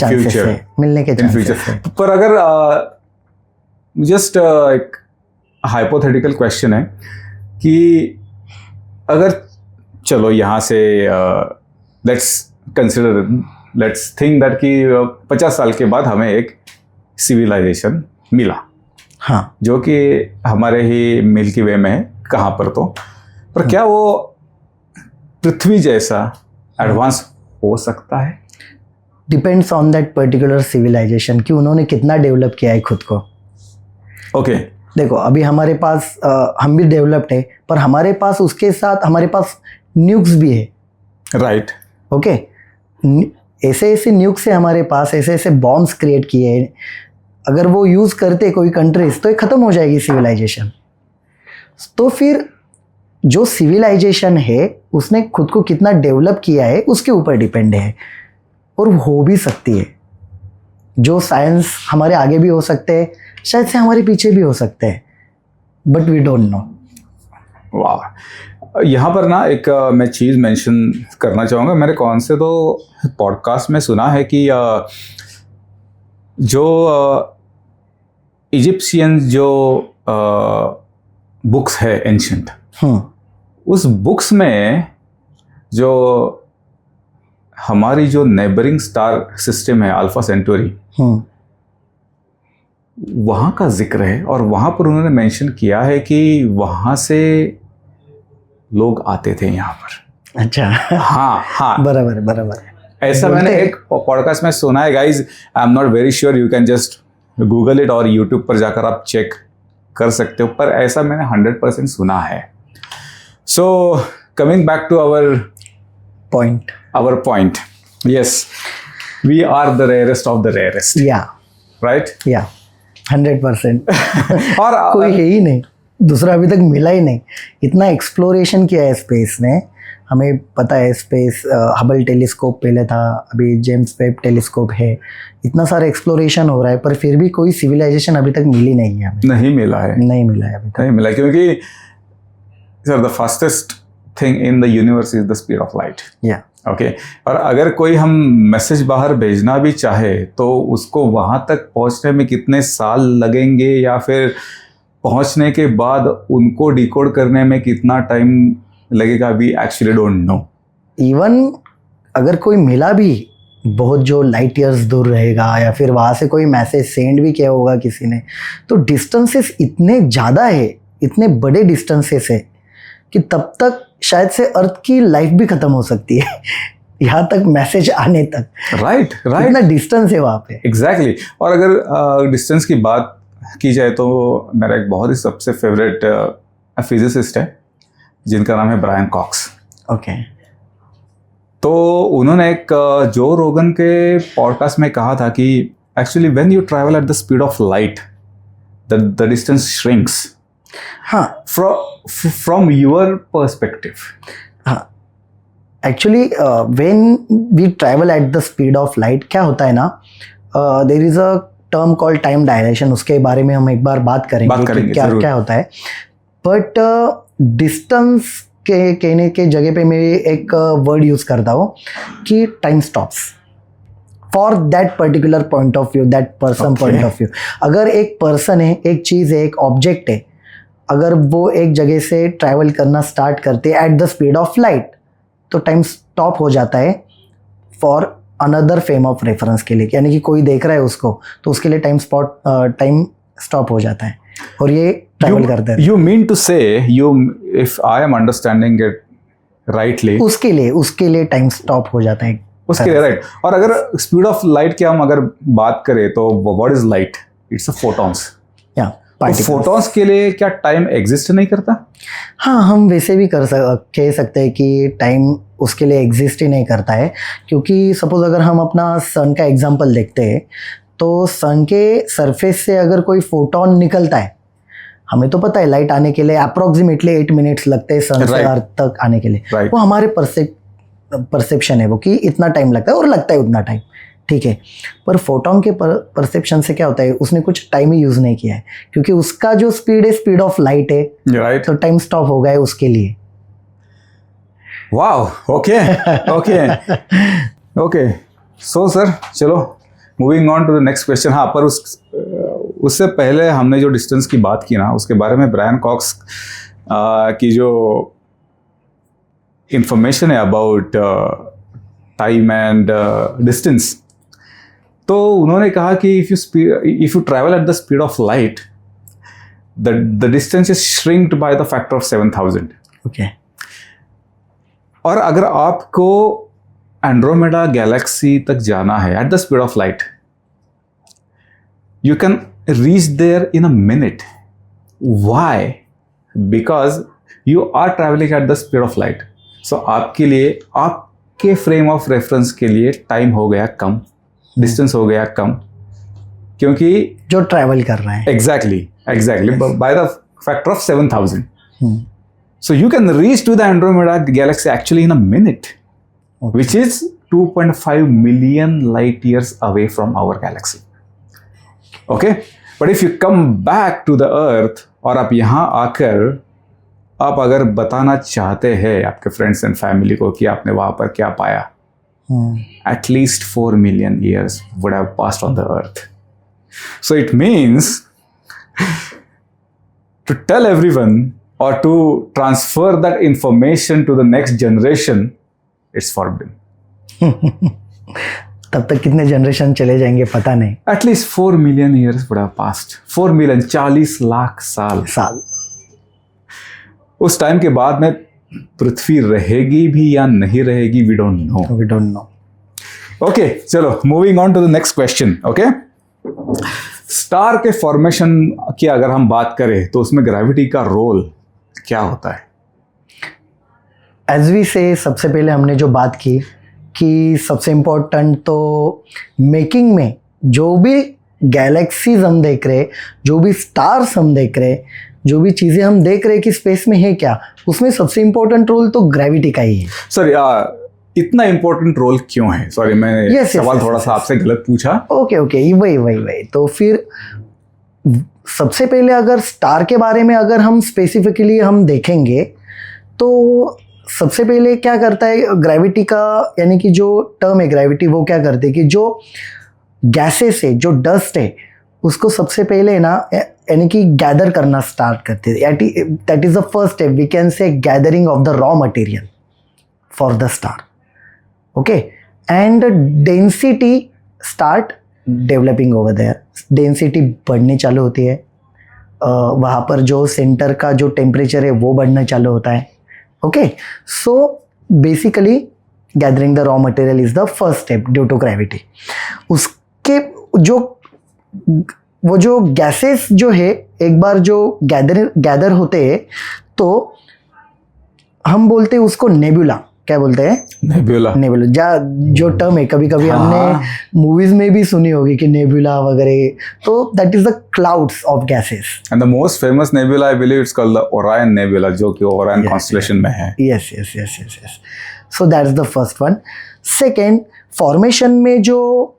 चांसेस है। पर अगर जस्ट एक हाइपोथेटिकल क्वेश्चन है कि अगर चलो यहाँ से लेट्स थिंक दैट कि 50 साल के बाद हमें एक सिविलाइजेशन मिला, हाँ, जो कि हमारे ही मिल्की वे में है, कहाँ पर तो, पर क्या वो पृथ्वी जैसा एडवांस हो सकता है? Depends on that particular civilisation कि उन्होंने कितना डेवलप किया है खुद को। ओके, देखो अभी हमारे पास हम भी डेवलप्ड है, पर हमारे पास उसके साथ हमारे पास न्यूक्स भी है, राइट? ओके, ऐसे ऐसे न्यूक्स से हमारे पास ऐसे ऐसे बॉम्ब्स क्रिएट किए हैं, अगर वो यूज़ करते कोई कंट्रीज तो ये ख़त्म हो जाएगी सिविलाइजेशन। तो फिर जो सिविलाइजेशन है उसने खुद को कितना डेवलप किया है उसके ऊपर डिपेंड है, और हो भी सकती है। जो साइंस हमारे आगे भी हो सकते हैं, शायद से हमारे पीछे भी हो सकते हैं, बट वी डोंट नो। वाह, यहाँ पर ना एक मैं चीज़ मेंशन करना चाहूँगा। मैंने कौन से तो पॉडकास्ट में सुना है कि जो इजिप्शियन जो बुक्स है एंशंट, उस बुक्स में जो हमारी जो नेबरिंग स्टार सिस्टम है अल्फा सेंटोरी, वहाँ का जिक्र है, और वहाँ पर उन्होंने मेंशन किया है कि वहाँ से लोग आते थे यहाँ पर। अच्छा, हाँ, बराबर ऐसा मैंने एक पॉडकास्ट में सुना है। Guys, I am not very sure, you can just Google it और यूट्यूब पर जाकर आप चेक कर सकते हो, पर ऐसा मैंने 100% सुना है। So coming back to our point, yes, we are the rarest of the rarest, right? 100%। और कोई है ही नहीं, दूसरा अभी तक मिला ही नहीं। इतना एक्सप्लोरेशन किया है स्पेस ने, हमें पता है स्पेस, हबल टेलीस्कोप पहले था, अभी जेम्स वेब टेलीस्कोप है, इतना सारा एक्सप्लोरेशन हो रहा है, पर फिर भी कोई सिविलाइजेशन अभी तक मिली नहीं है हमें। नहीं मिला है अभी तक, नहीं मिला, क्योंकि sir the fastest thing in the universe is the speed of light. Okay, और अगर कोई हम मैसेज बाहर भेजना भी चाहे तो उसको वहाँ तक पहुँचने में कितने साल लगेंगे, या फिर पहुँचने के बाद उनको डिकोड करने में कितना टाइम लगेगा, वी एक्चुअली डोंट नो। इवन अगर कोई मिला भी बहुत जो लाइट ईयर्स दूर रहेगा, या फिर वहाँ से कोई मैसेज सेंड भी किया होगा किसी ने, तो डिस्टेंसेस इतने ज़्यादा है, इतने बड़े डिस्टेंसेस है कि तब तक शायद से अर्थ की लाइफ भी ख़त्म हो सकती है यहाँ तक मैसेज आने तक। राइट, इतना डिस्टेंस है वहाँ पे। एग्जैक्टली। और अगर डिस्टेंस की बात की जाए तो मेरा एक बहुत ही सबसे फेवरेट फिजिसिस्ट है जिनका नाम है ब्रायन कॉक्स। ओके, तो उन्होंने एक जो रोगन के पॉडकास्ट में कहा था कि actually when you travel at the speed of light the distance shrinks. हाँ, फ्रॉम योर पर्सपेक्टिव। हाँ, actually when we travel at the speed of light क्या होता है ना, there is a term called time dilation, उसके बारे में हम एक बार बात करेंगे कि क्या होता है। बट डिस्टेंस के कहने के जगह पे मैं एक वर्ड यूज़ करता हूँ कि time stops for that particular point of view, that person point of view. अगर एक पर्सन है, एक चीज़ है, एक ऑब्जेक्ट है, अगर वो एक जगह से ट्रैवल करना स्टार्ट करते हैं eight the speed of light, तो टाइम स्टॉप हो जाता है for another frame of reference के लिए, यानी कि कोई देख रहा है उसको, तो उसके लिए टाइम स्टॉप हो जाता है और ये ट्रैवल करते हैं। यू मीन टू से, if I am understanding it rightly, उसके लिए टाइम स्टॉप हो जाता है उसके लिए, राइट। और अगर स्पीड ऑफ लाइट की हम अगर बात करें तो what is light? It's a photons. तो फोटॉन्स के लिए क्या टाइम एग्जिस्ट नहीं करता? हाँ, हम वैसे भी कह सकते हैं कि टाइम उसके लिए एग्जिस्ट ही नहीं करता है, क्योंकि सपोज अगर हम अपना सन का एग्जांपल देखते हैं तो सन के सरफेस से अगर कोई फोटोन निकलता है, हमें तो पता है लाइट आने के लिए अप्रोक्सीमेटली 8 मिनट्स लगते हैं सन से अर्थ तक आने के लिए। वो हमारे परसेप्शन है वो कि इतना टाइम लगता है और लगता है उतना टाइम, ठीक है। पर फोटोन के परसेप्शन से क्या होता है, उसने कुछ टाइम ही यूज नहीं किया है, क्योंकि उसका जो स्पीड है स्पीड ऑफ लाइट है, तो टाइम स्टॉप हो गया है उसके लिए। Wow, okay okay okay. So sir, चलो moving on to the next question. हाँ, पर उससे पहले हमने जो डिस्टेंस की बात की ना, उसके बारे में ब्रायन कॉक्स की जो इंफॉर्मेशन है अबाउट टाइम एंड डिस्टेंस, तो उन्होंने कहा कि if you travel at the speed of light, the distance is shrinked by the factor of 7000। Okay. और अगर आपको एंड्रोमेडा गैलेक्सी तक जाना है eight the speed of light, you can reach there in a minute. Why? Because you are traveling at the speed of light. So आपके लिए, आपके फ्रेम ऑफ रेफरेंस के लिए टाइम हो गया कम, डिस्टेंस हो गया कम, क्योंकि जो ट्रैवल कर रहे हैं exactly by the factor of 7000. So you can reach to the Andromeda galaxy actually in a minute, which is 2.5 million light years away from our galaxy. Okay, but if you come back to the earth, और आप यहाँ आकर आप अगर बताना चाहते हैं आपके फ्रेंड्स एंड फैमिली को कि आपने वहां पर क्या पाया, at least 4 million years would have passed on the earth. So it means to tell everyone or to transfer that information to the next generation, it's forbidden. तब तक कितने जनरेशन चले जाएंगे पता नहीं। At least 4 million years would have passed. 4 million, 40 lakh साल। उस टाइम के बाद में पृथ्वी रहेगी भी या नहीं रहेगी, वी डोंट नो। ओके, चलो moving on to the next question. Okay, star के फॉर्मेशन की अगर हम बात करें तो उसमें ग्रेविटी का रोल क्या होता है? एज वी से, सबसे पहले हमने जो बात की कि सबसे इम्पोर्टेंट तो मेकिंग में जो भी गैलेक्सीज हम देख रहे, जो भी स्टार्स हम देख रहे, जो भी चीज़ें हम देख रहे कि स्पेस में है क्या, उसमें सबसे इम्पोर्टेंट रोल तो ग्रेविटी का ही है। सॉरी, इतना इम्पोर्टेंट रोल क्यों है? सॉरी, मैंने सवाल थोड़ा सा आपसे गलत पूछा। ओके, वही तो फिर सबसे पहले अगर स्टार के बारे में अगर हम स्पेसिफिकली हम देखेंगे तो सबसे पहले क्या करता है ग्रेविटी का, यानी कि जो टर्म है ग्रेविटी, वो क्या करते हैं कि जो गैसेस है, जो डस्ट है, उसको सबसे पहले ना यानी कि गैदर करना स्टार्ट करते हैं। That is the first step, we can say gathering of the raw material for the star. Okay, and density start developing over there, density बढ़नी चालू होती है, वहाँ पर जो सेंटर का जो टेम्परेचर है वो बढ़ना चालू होता है। Okay, so basically gathering the raw material is the first step due to gravity. उसके वो जो गैसेस जो है एक बार जो गैदर होते हैं तो हम बोलते हैं उसको नेबुला। क्या बोलते हैं? नेबुला। जो टर्म है कभी कभी हमने मूवीज में भी सुनी होगी कि नेबुला वगैरह, तो that is the clouds of gases. And the most famous nebula I believe it's called the Orion nebula, जो कि ओरायन कॉन्स्टेलेशन में है। Yes. So that is the first one. Second, formation में जो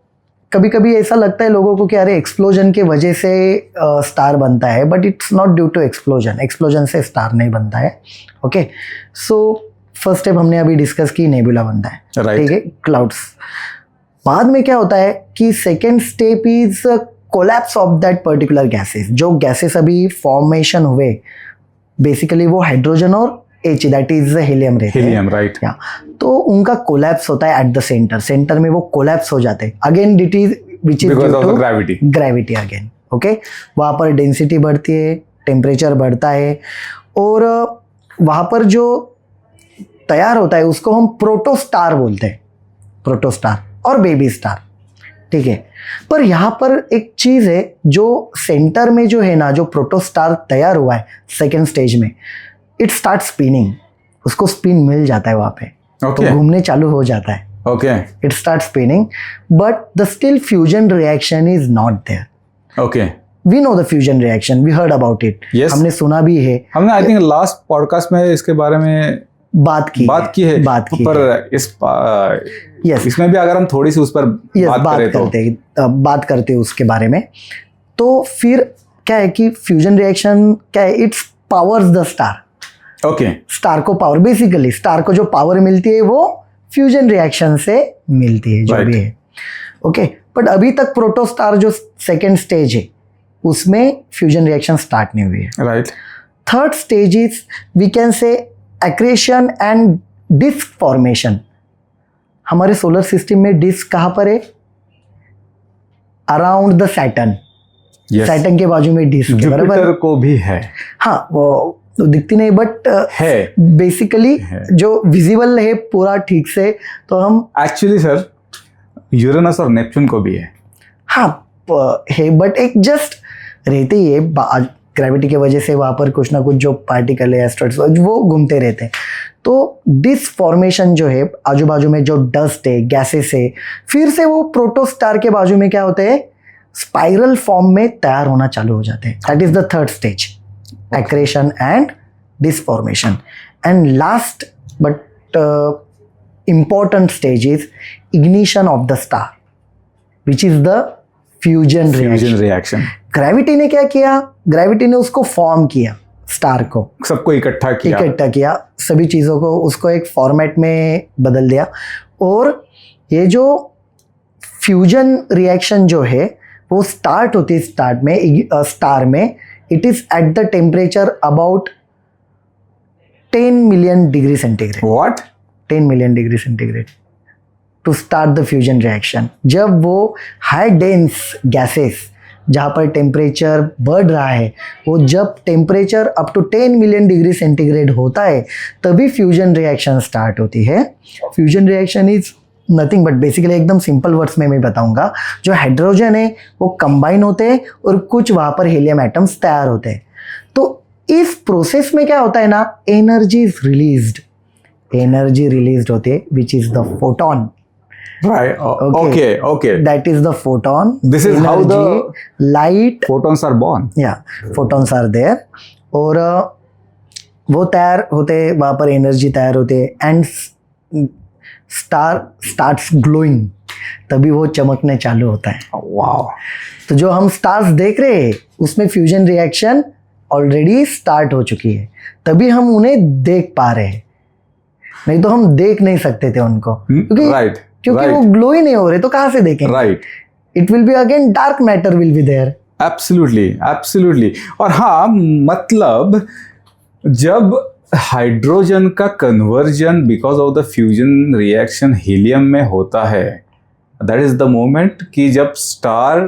कभी कभी ऐसा लगता है लोगों को कि अरे एक्सप्लोजन के वजह से स्टार बनता है, but it's not due to explosion से स्टार नहीं बनता है। ओके, सो फर्स्ट स्टेप हमने अभी डिस्कस की, नेबुला बनता है, ठीक है, क्लाउड्स। बाद में क्या होता है कि second step is collapse of that particular gases. जो गैसेस अभी फॉर्मेशन हुए बेसिकली वो हाइड्रोजन और H, दैट इज हीलियम रहते हैं। Helium, right. तो उनका कोलैप्स होता है एट द सेंटर में वो कोलैप्स हो जाते हैं again, which is due to gravity again. Okay, वहाँ पर डेंसिटी बढ़ती है, टेम्परेचर बढ़ता है, और वहाँ पर जो तैयार होता है उसको हम प्रोटोस्टार बोलते हैं, प्रोटोस्टार और बेबी स्टार। ठीक है, पर यहाँ पर एक चीज है जो सेंटर में जो है ना, जो प्रोटोस्टार तैयार हुआ है सेकेंड स्टेज में, इट स्टार्ट स्पिनिंग, उसको स्पिन मिल जाता है वहां पे, Okay. तो घूमने चालू हो जाता है, okay it start spinning, but the still fusion reaction is not there. Okay we know the fusion reaction, we heard about it, Yes. हमने सुना भी है, हमने आई थिंक लास्ट पॉडकास्ट में इसके बारे में बात की है। पर Yes. इसमें भी अगर हम थोड़ी सी उस पर बात करते हैं उसके बारे में, तो फिर क्या है कि फ्यूजन रिएक्शन क्या है, its powers the star, okay star को पावर, बेसिकली स्टार को जो पावर मिलती है वो फ्यूजन रिएक्शन से मिलती है, जो Right. भी है, ओके। बट अभी तक प्रोटोस्टार जो सेकेंड स्टेज है उसमें फ्यूजन रिएक्शन स्टार्ट नहीं हुई है। Right third stage is we can say accretion and disc formation. हमारे सोलर सिस्टम में डिस्क कहाँ पर है? अराउंड द सैटर्न, सैटर्न के बाजू में डिस्क है, बराबर? जुपिटर को भी है, हाँ, वो तो दिखती नहीं, बट है बेसिकली जो विजिबल है पूरा ठीक से, तो हम एक्चुअली सर यूरेनस और नेपच्यून को भी है। हाँ है, बट एक जस्ट रहते ही है, ग्रेविटी की वजह से वहाँ पर कुछ ना कुछ जो पार्टिकल है, एस्ट्रॉइड्स, वो घूमते रहते हैं। तो डिस्क फॉर्मेशन जो है, आजू बाजू में जो डस्ट है, गैसेस है, फिर से वो प्रोटोस्टार के बाजू में क्या होते हैं, स्पाइरल फॉर्म में तैयार होना चालू हो जाते हैं। That is the third stage, accretion and disk formation. And last but important stage is ignition of the star, which is the fusion reaction. Gravity ने क्या किया? ग्रेविटी ने उसको फॉर्म किया, स्टार को, सबको इकट्ठा किया, सभी चीज़ों को उसको एक फॉर्मेट में बदल दिया। और ये जो फ्यूजन रिएक्शन जो है वो स्टार्ट होती है स्टार में, it is at the temperature about 10 million degree centigrade. What? 10 million degree centigrade to start the fusion reaction. जब वो high dense gases जहाँ पर टेम्परेचर बढ़ रहा है, वो जब temperature up to 10 million degree centigrade होता है तभी फ्यूजन रिएक्शन स्टार्ट होती है। Fusion reaction is nothing but basically, एकदम सिंपल वर्ड्स में मैं बताऊंगा, जो हाइड्रोजन है वो कंबाइन होते हैं और कुछ वहाँ पर हीलियम एटम्स तैयार होते हैं। तो इस प्रोसेस में क्या होता है ना, energy is released, energy released होती है, which is the photon. Right. Okay. That is the photon. This is energy, how the light photons are born. Yeah, photons are there. और वो तैयार होते, वहाँ पर एनर्जी तैयार होते, एंड स्टार स्टार्ट्स ग्लोइंग, तभी वो चमकने चालू होता है। Wow. तो जो हम स्टार्स देख रहे हैं उसमें फ्यूजन रिएक्शन ऑलरेडी स्टार्ट हो चुकी है, तभी हम उन्हें देख पा रहे हैं, नहीं तो हम देख नहीं सकते थे उनको, क्योंकि वो ग्लो ही नहीं हो रहे, तो कहाँ से देखेंगे? Right, it will be again dark matter will be there. Absolutely. और हाँ, मतलब जब हाइड्रोजन का conversion because of the fusion reaction helium में होता है, दैट इज द मोमेंट कि जब स्टार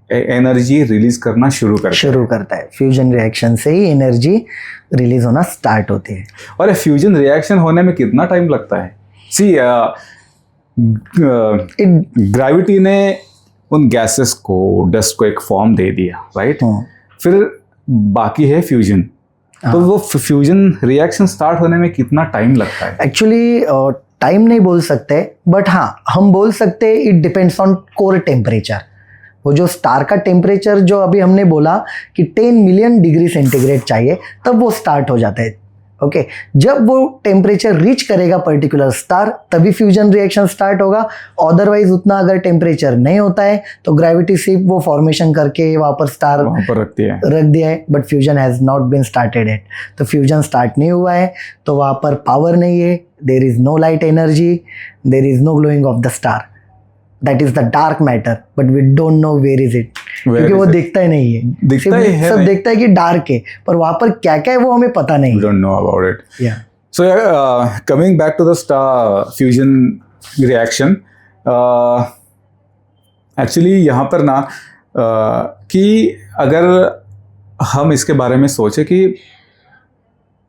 एनर्जी रिलीज करना शुरू करता है। फ्यूजन रिएक्शन से ही एनर्जी रिलीज होना स्टार्ट होती है। और ये फ्यूजन रिएक्शन होने में कितना टाइम लगता है? सी, ग्रेविटी ने उन गैसेस को, डस्ट को एक फॉर्म दे दिया, राइट? फिर बाकी है फ्यूजन। तो वो फ्यूजन रिएक्शन स्टार्ट होने में कितना टाइम लगता है? एक्चुअली टाइम नहीं बोल सकते, बट हाँ हम बोल सकते हैं it depends on core temperature. वो जो स्टार का टेम्परेचर जो अभी हमने बोला कि 10 मिलियन डिग्री सेंटीग्रेड चाहिए, तब वो स्टार्ट हो जाता है। ओके, जब वो टेम्परेचर रीच करेगा पर्टिकुलर स्टार, तभी फ्यूजन रिएक्शन स्टार्ट होगा। अदरवाइज उतना अगर टेम्परेचर नहीं होता है तो ग्रेविटी सिर्फ वो फॉर्मेशन करके वहाँ पर स्टार रख दिया है, but fusion has not been started yet. तो फ्यूजन स्टार्ट नहीं हुआ है, तो वहाँ पर पावर नहीं है, there is no light energy, there is no glowing of the star, that is the dark matter, but we don't know where is it, क्योंकि वो दिखता ही नहीं है। सब देखता है कि डार्क है, पर वहां पर क्या क्या है वो हमें पता नहीं। We don't know about it. Yeah. So coming back to the star fusion reaction, actually यहाँ पर ना कि अगर हम इसके बारे में सोचे कि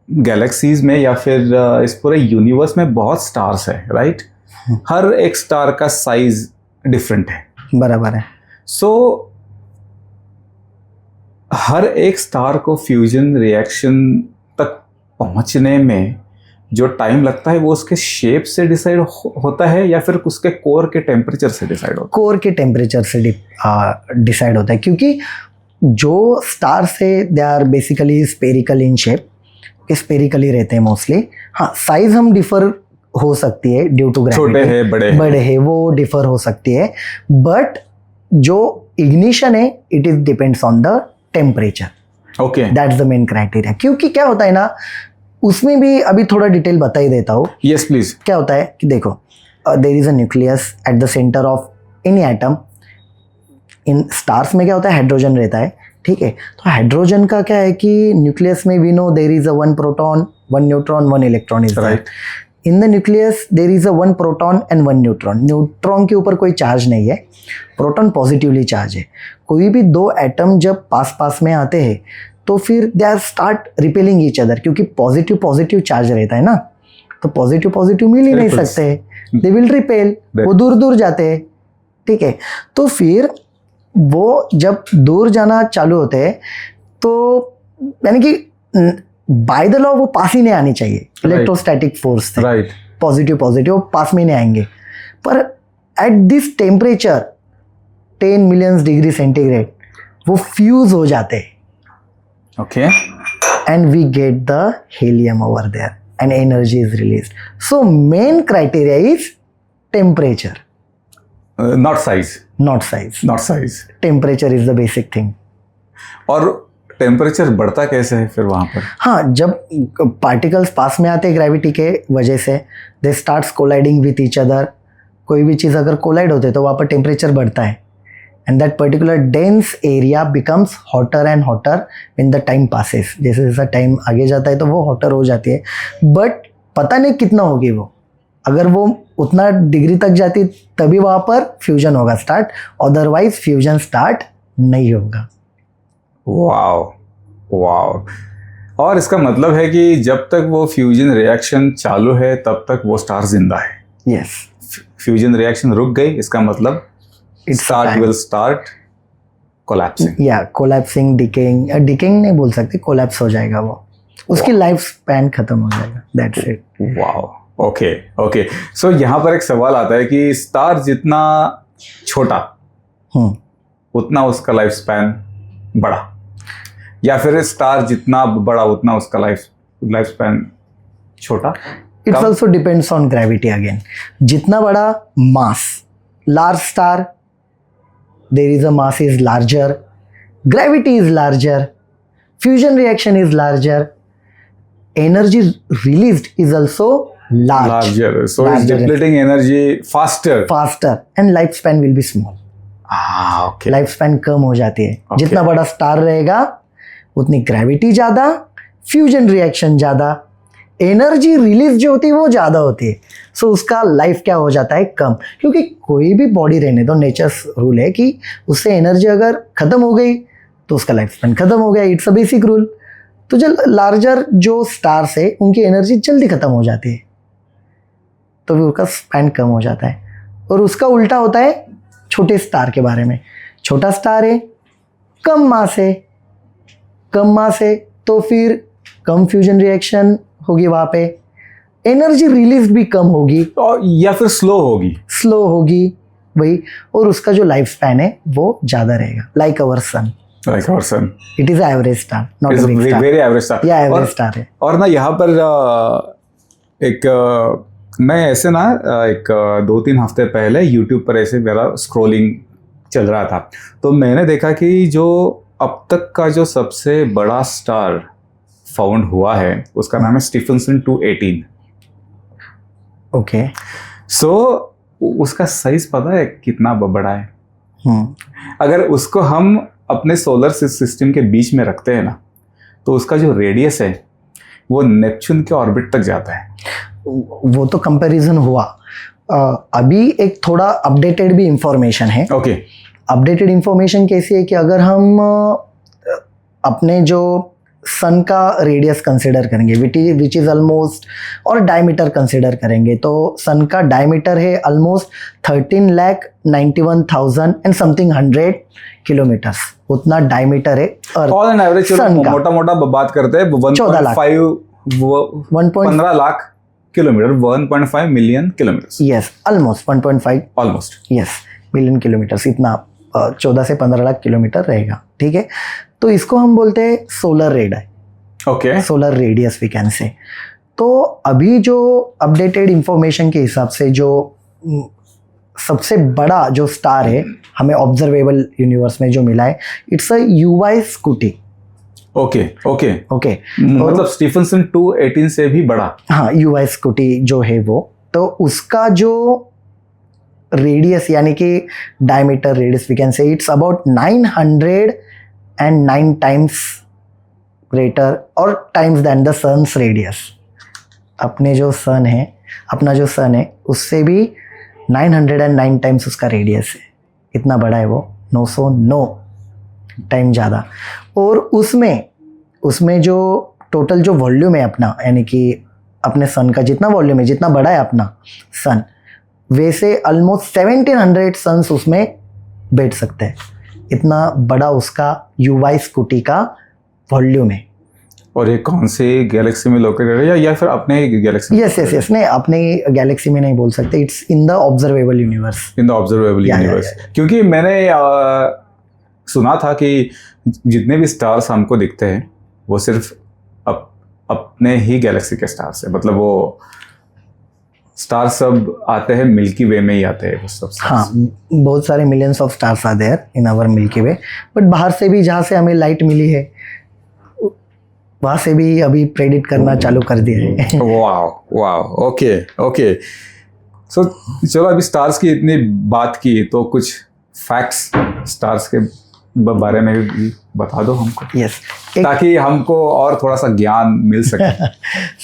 गैलेक्सीज में या फिर इस पूरे यूनिवर्स में बहुत स्टार्स है, राइट? हर एक स्टार का साइज डिफरेंट है, बराबर है। सो हर एक स्टार को फ्यूजन रिएक्शन तक पहुंचने में जो टाइम लगता है वो उसके शेप से डिसाइड होता है या फिर उसके कोर के टेम्परेचर से डिसाइड होता है? कोर के टेम्परेचर से डिसाइड होता है, क्योंकि जो स्टार से they are basically spherical in shape, spherically रहते हैं मोस्टली। हाँ, साइज हम डिफर हो सकती है ड्यू टू ग्रेविटी, छोटे है बड़े है वो डिफर हो सकती है, बट जो इग्निशन है it is depends on the temperature. Okay, that's the main criteria. क्योंकि क्या होता है ना, उसमें भी अभी थोड़ा डिटेल बता ही देता हूँ। Yes please. क्या होता है कि देखो, there is a nucleus at the centre of any atom. इन स्टार्स में क्या होता है, हाइड्रोजन रहता है, ठीक है। तो हाइड्रोजन का क्या है कि न्यूक्लियस में we know there is a 1 proton 1 neutron 1 electron is right. In the nucleus there is a 1 proton and 1 neutron. Neutron के ऊपर कोई चार्ज नहीं है, प्रोटॉन पॉजिटिवली चार्ज है। कोई भी दो एटम जब पास पास में आते हैं तो फिर they are start repelling each other, क्योंकि पॉजिटिव पॉजिटिव चार्ज रहता है ना, तो पॉजिटिव पॉजिटिव मिल ही नहीं सकते, दे विल रिपेल, वो दूर दूर जाते हैं, ठीक है। तो फिर वो जब दूर जाना चालू होते हैं तो यानी कि बाय द लॉ वो पास ही नहीं आनी चाहिए इलेक्ट्रोस्टैटिक फोर्स से, राइट। पॉजिटिव पॉजिटिव पास में नहीं आएंगे। पर at this temperature 10 million degree centigrade वो फ्यूज हो जाते हैं। Okay. And we get the helium over there and energy is released. So main criteria is temperature. Not size. Not size. Not size. Temperature is the basic thing. और टेम्परेचर बढ़ता कैसे है फिर वहाँ पर? हाँ, जब पार्टिकल्स पास में आते हैं ग्रेविटी के वजह से, they starts colliding with each other. कोई भी चीज़ अगर कोलाइड होते तो वहाँ पर टेम्परेचर बढ़ता है, and that particular dense area becomes hotter and hotter when the time passes. जैसे जैसा टाइम आगे जाता है तो वो hotter हो जाती है, बट पता नहीं कितना होगी वो। अगर वो उतना डिग्री तक जाती तभी वहाँ पर फ्यूजन होगा स्टार्ट, अदरवाइज फ्यूजन स्टार्ट नहीं होगा। Wow wow. और इसका मतलब है कि जब तक वो फ्यूजन रिएक्शन चालू है तब तक वो स्टार जिंदा है। यस। फ्यूजन रिएक्शन रुक गई, इसका मतलब will start collapsing. Yeah, collapsing, decaying नहीं बोल सकते, collapse हो जाएगा वो, उसकी लाइफ स्पैन खत्म हो जाएगा, that's it. Wow, okay. सो यहाँ पर एक सवाल आता है कि स्टार जितना छोटा उतना उसका लाइफ स्पैन बड़ा, या फिर स्टार जितना बड़ा उतना उसका लाइफ स्पैन छोटा? It also depends on gravity again. जितना बड़ा मास, large star, there is a mass is larger, gravity is larger, fusion reaction is larger, energy released is also larger. So it's depleting energy faster, and lifespan will be small. Okay. Lifespan कम हो जाती है। जितना बड़ा स्टार रहेगा उतनी ग्रेविटी ज़्यादा, फ्यूजन रिएक्शन ज़्यादा, एनर्जी रिलीज जो होती है वो ज़्यादा होती है। सो उसका लाइफ क्या हो जाता है, कम। क्योंकि कोई भी बॉडी रहने दो, नेचर्स रूल है कि उससे एनर्जी अगर ख़त्म हो गई तो उसका लाइफ स्पैन ख़त्म हो गया, इट्स अ बेसिक रूल। तो जो लार्जर जो स्टार्स है उनकी एनर्जी जल्दी ख़त्म हो जाती है, तो फिर उसका स्पैन कम हो जाता है। और उसका उल्टा होता है छोटे स्टार के बारे में। छोटा स्टार है, कम मास है, तो फिर कम फ्यूजन रिएक्शन होगी वहाँ पे, एनर्जी रिलीज भी कम होगी या फिर स्लो होगी वही, और उसका जो लाइफ स्पैन है वो ज़्यादा रहेगा। Like our sun, it is average star, not a big star, very average star, या एवरेज स्टार है। और ना यहाँ पर मैं ऐसे ना 2-3 हफ्ते पहले YouTube पर ऐसे मेरा स्क्रॉलिंग चल रहा था, तो मैंने देखा कि जो अब तक का जो सबसे बड़ा स्टार फाउंड हुआ है उसका नाम है स्टीफनसन 218। ओके। सो उसका साइज पता है कितना बड़ा है? अगर उसको हम अपने सोलर सिस्टम के बीच में रखते हैं ना, तो उसका जो रेडियस है वो नेपच्यून के ऑर्बिट तक जाता है। वो तो कंपैरिजन हुआ। अभी एक थोड़ा अपडेटेड भी इंफॉर्मेशन है। ओके। अपडेटेड इंफॉर्मेशन कैसी है कि अगर हम अपने जो सन का रेडियस कंसिडर करेंगे विच इज़ ऑलमोस्ट, और डायमीटर कंसिडर करेंगे तो सन का डायमीटर है ऑलमोस्ट 13,91,000 एंड समथिंग 100 किलोमीटर्स, उतना डायमीटर है ऑल एन एवरेज। सन का मोटा मोटा बात करते हैं 14 lakh 15 lakh kilometre, 1.5 million kilometre. Yes almost 1.5 almost yes million kilometres, इतना 14 से 15 लाख किलोमीटर रहेगा, ठीक है। तो इसको हम बोलते हैं सोलर रेड है, okay, solar radius we can say. तो अभी जो अपडेटेड इंफॉर्मेशन के हिसाब से जो सबसे बड़ा जो स्टार है हमें ऑब्जर्वेबल यूनिवर्स में जो मिला है, it's a UY Scuti. Okay okay okay, मतलब स्टीफनसन 218 से भी बड़ा। हाँ, यूवाई स्कूटी जो है वो, तो उसका जो रेडियस यानी कि diameter radius we can say it's about 909 times greater और times than the sun's radius. अपने जो सन है, अपना जो सन है उससे भी 909 टाइम्स उसका रेडियस है, इतना बड़ा है वो, 909 टाइम ज़्यादा। और उसमें जो टोटल जो वॉल्यूम है अपना, यानी कि अपने सन का जितना वॉल्यूम है, जितना बड़ा है अपना सन, वैसे ऑलमोस्ट 1700 सन्स उसमें बैठ सकते हैं, इतना बड़ा उसका यूवाई स्कूटी का वॉल्यूम है। और ये कौन सी गैलेक्सी में लोकेटेड है या फिर अपने गैलेक्सी? यस नहीं, अपने गैलेक्सी में नहीं बोल सकते, it's in the observable universe. In the observable universe, क्योंकि मैंने सुना था कि जितने भी स्टार्स हमको दिखते हैं वो सिर्फ अपने ही गैलेक्सी के स्टार्स है, मतलब वो स्टार सब आते हैं मिल्की वे में ही आते हैं वो सब। हाँ, बहुत सारे millions of stars are there in our Milky Way, but बाहर से भी जहाँ से हमें लाइट मिली है वहाँ से भी अभी प्रेडिक्ट करना चालू कर दिया है। वाह ओके ओके। सो चलो, अभी स्टार्स की इतनी बात की तो कुछ फैक्ट्स स्टार्स के बारे में भी बता दो हमको। यस, ताकि हमको और थोड़ा सा ज्ञान मिल सके।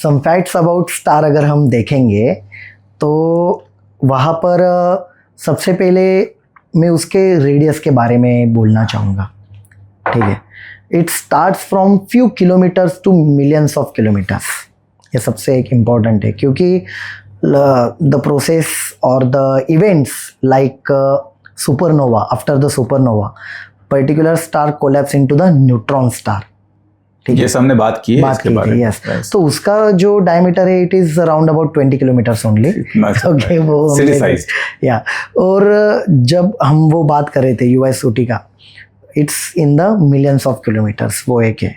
सम फैक्ट्स अबाउट स्टार अगर हम देखेंगे तो वहाँ पर सबसे पहले मैं उसके रेडियस के बारे में बोलना चाहूँगा, ठीक है। It starts from few kilometres to millions of kilometres, ये सबसे एक इम्पॉर्टेंट है, क्योंकि द प्रोसेस और the events like supernova, after the supernova particular star collapse into the neutron star, ठीक है। ये हमने बात की है इसके बारे में। यस, तो उसका जो डायमीटर है it is around about 20 kilometres only, okay, वो सिटी साइज। या, और जब हम वो बात कर रहे थे यूवाई स्कूटी का, it's in the millions of kilometres, वो एक है।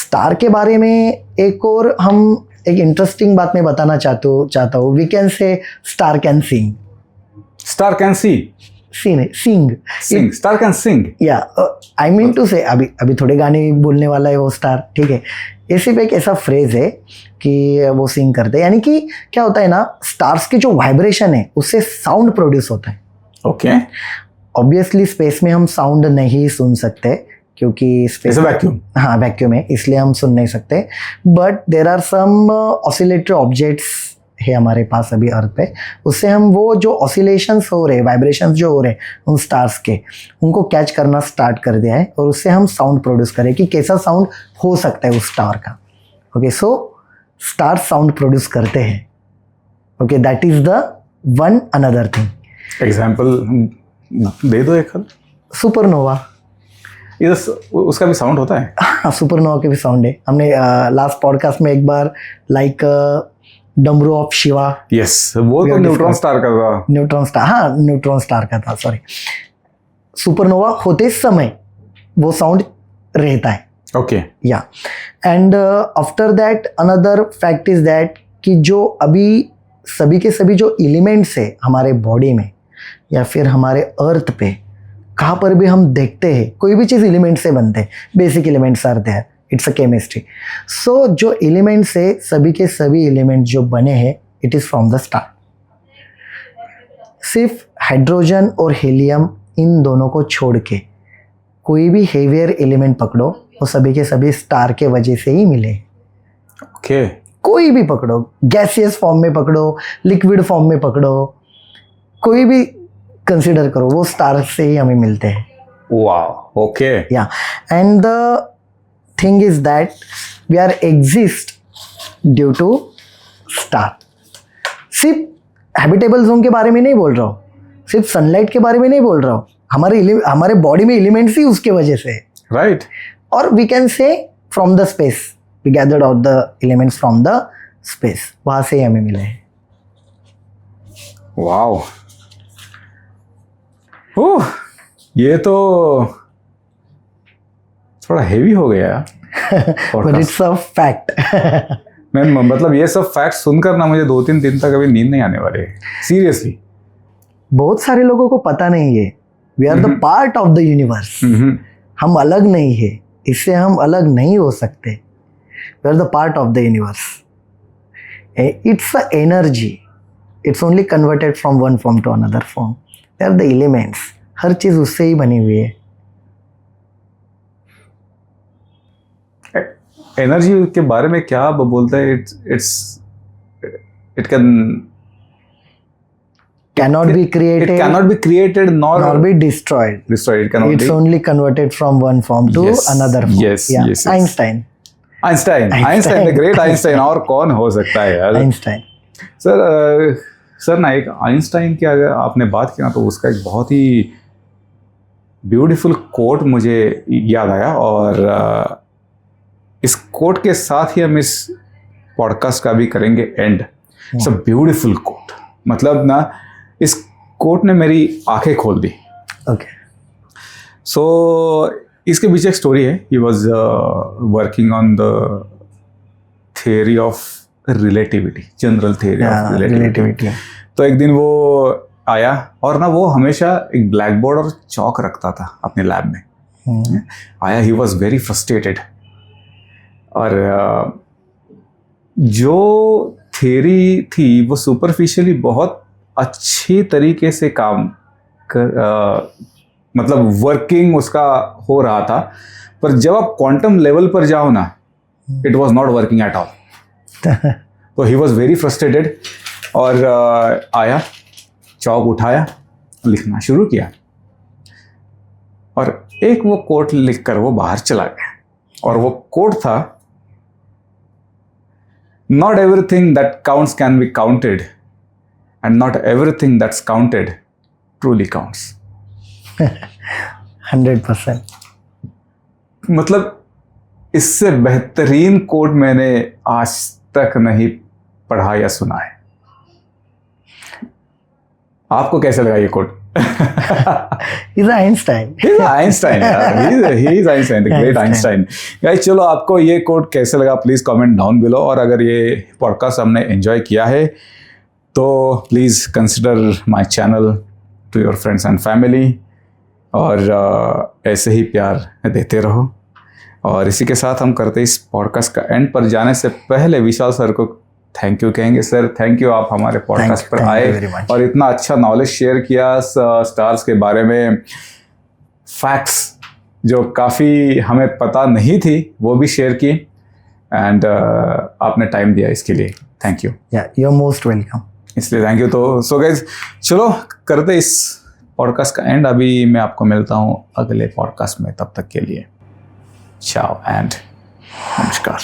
स्टार के बारे में एक और हम एक इंटरेस्टिंग बात मैं बताना चाहता हूँ। We can say star can sing. Star can sing star can sing, या आई मीन टू से अभी थोड़े गाने बोलने वाला है वो स्टार, ठीक है। ये सिर्फ एक ऐसा फ्रेज है कि वो सिंग करते हैं, यानी कि क्या होता है ना, स्टार्स की जो वाइब्रेशन है उससे साउंड प्रोड्यूस होता है। ओके, ऑब्वियसली स्पेस में हम साउंड नहीं सुन सकते क्योंकि स्पेस वैक्यूम, हाँ वैक्यूम है, इसलिए हम सुन नहीं सकते। But there are some oscillatory objects है हमारे पास अभी अर्थ पे, उससे हम वो जो ऑसिलेशंस हो रहे, वाइब्रेशंस जो हो रहे उन स्टार्स के, उनको कैच करना स्टार्ट कर दिया है, और उससे हम साउंड प्रोड्यूस करें कि कैसा साउंड हो सकता है उस स्टार का। Okay, so star sound produce करते हैं। Okay, that is the one another thing. Example दे दो एक। सुपरनोवा, उसका भी साउंड होता है? हाँ, सुपरनोवा के भी साउंड है। हमने लास्ट पॉडकास्ट में एक बार लाइक डमरू ऑफ शिवा, यस, वो तो न्यूट्रॉन स्टार का था। न्यूट्रॉन स्टार, हाँ न्यूट्रॉन स्टार का था, सॉरी। सुपरनोवा होते समय वो साउंड रहता है। ओके, या, and after that another fact is that कि जो अभी सभी के सभी जो एलिमेंट्स है हमारे बॉडी में या फिर हमारे अर्थ पे, कहाँ पर भी हम देखते हैं कोई भी चीज़ एलिमेंट से बनते हैं, basic elements are there, it's a chemistry. So जो एलिमेंट्स है, सभी के सभी एलिमेंट जो बने हैं, it is from the star. सिर्फ हाइड्रोजन और हीलियम, इन दोनों को छोड़ के कोई भी हेवियर एलिमेंट पकड़ो, वो सभी के सभी स्टार के वजह से ही मिले। ओके, कोई भी पकड़ो, गैसियस फॉर्म में पकड़ो, लिक्विड फॉर्म में पकड़ो, कोई भी कंसीडर करो, वो स्टार से ही हमें मिलते हैं। वाह, ओके। या, and the thing is that we are exist due to star. सिर्फ हैबिटेबल जोन के बारे में नहीं बोल रहा हूँ, सिर्फ सनलाइट के बारे में नहीं बोल रहा हूँ, हमारे बॉडी में एलिमेंट्स ही उसके वजह से है, राइट. और we can say from the space, we gathered out the elements from the space, वहां से ही हमें मिले हैं. वाओ, ओह, ये तो थोड़ा हेवी हो गया. But it's a fact. मैं मतलब ये सब फैक्ट सुनकर ना मुझे 2-3 दिन तक अभी नींद नहीं आने वाले, सीरियसली. बहुत सारे लोगों को पता नहीं है, we are the part of the universe. हम अलग नहीं है, इससे हम अलग नहीं हो सकते. We are the part of the universe. It's a energy, it's only converted from one form to another form. They are the elements, हर चीज उससे ही बनी हुई है. एनर्जी के बारे में क्या आप बोलते हैं? It cannot be created, it cannot be created nor be destroyed. It cannot It's be. only converted from one form to Yes, another form. yes, Yeah. yes, yes. Einstein. the great Einstein. और कौन हो सकता है यार? Einstein. सर ना एक आइंस्टाइन की अगर आपने बात की ना, तो उसका एक बहुत ही ब्यूटीफुल कोट मुझे याद आया, और इस कोट के साथ ही हम इस पॉडकास्ट का भी करेंगे end. It's a beautiful quote. मतलब ना, इस कोट ने मेरी आंखें खोल दी. Okay. सो इसके पीछे एक स्टोरी है. He was working on the theory of relativity, general theory of relativity. तो एक दिन वो आया, और ना वो हमेशा एक ब्लैक बोर्ड और चौक रखता था अपने लैब में. आया, ही वॉज वेरी फ्रस्ट्रेटेड, और जो थियरी थी वो सुपरफिशियली बहुत अच्छी तरीके से काम कर, मतलब वर्किंग उसका हो रहा था, पर जब आप क्वांटम लेवल पर जाओ ना, it was not working at all. तो ही वाज वेरी फ्रस्ट्रेटेड, और आया, चौक उठाया, लिखना शुरू किया, और एक वो कोट लिखकर वो बाहर चला गया. और वो कोट था, not everything that counts can be counted, and not everything that's counted truly counts. 100%. मतलब इससे बेहतरीन कोट मैंने आज तक नहीं पढ़ा या सुना है. आपको कैसे लगा ये coat? He's Einstein. He's Einstein, यार. He's Einstein, the great Einstein. Guys, चलो आपको ये कोट कैसे लगा प्लीज़ कमेंट डाउन बिलो. और अगर ये पॉडकास्ट हमने एंजॉय किया है तो please consider my channel to your friends and family, और ऐसे ही प्यार देते रहो. और इसी के साथ हम करते इस पॉडकास्ट का एंड. पर जाने से पहले विशाल सर को थैंक यू कहेंगे. सर, थैंक यू, आप हमारे पॉडकास्ट पर आए और इतना अच्छा नॉलेज शेयर किया स्टार्स के बारे में. फैक्ट्स जो काफ़ी हमें पता नहीं थी वो भी शेयर की, एंड आपने टाइम दिया इसके लिए. Thank you. You are most welcome. इसलिए थैंक यू. तो सो गाइस, चलो करते इस पॉडकास्ट का एंड. अभी मैं आपको मिलता हूँ अगले पॉडकास्ट में. तब तक के लिए चाओ एंड नमस्कार.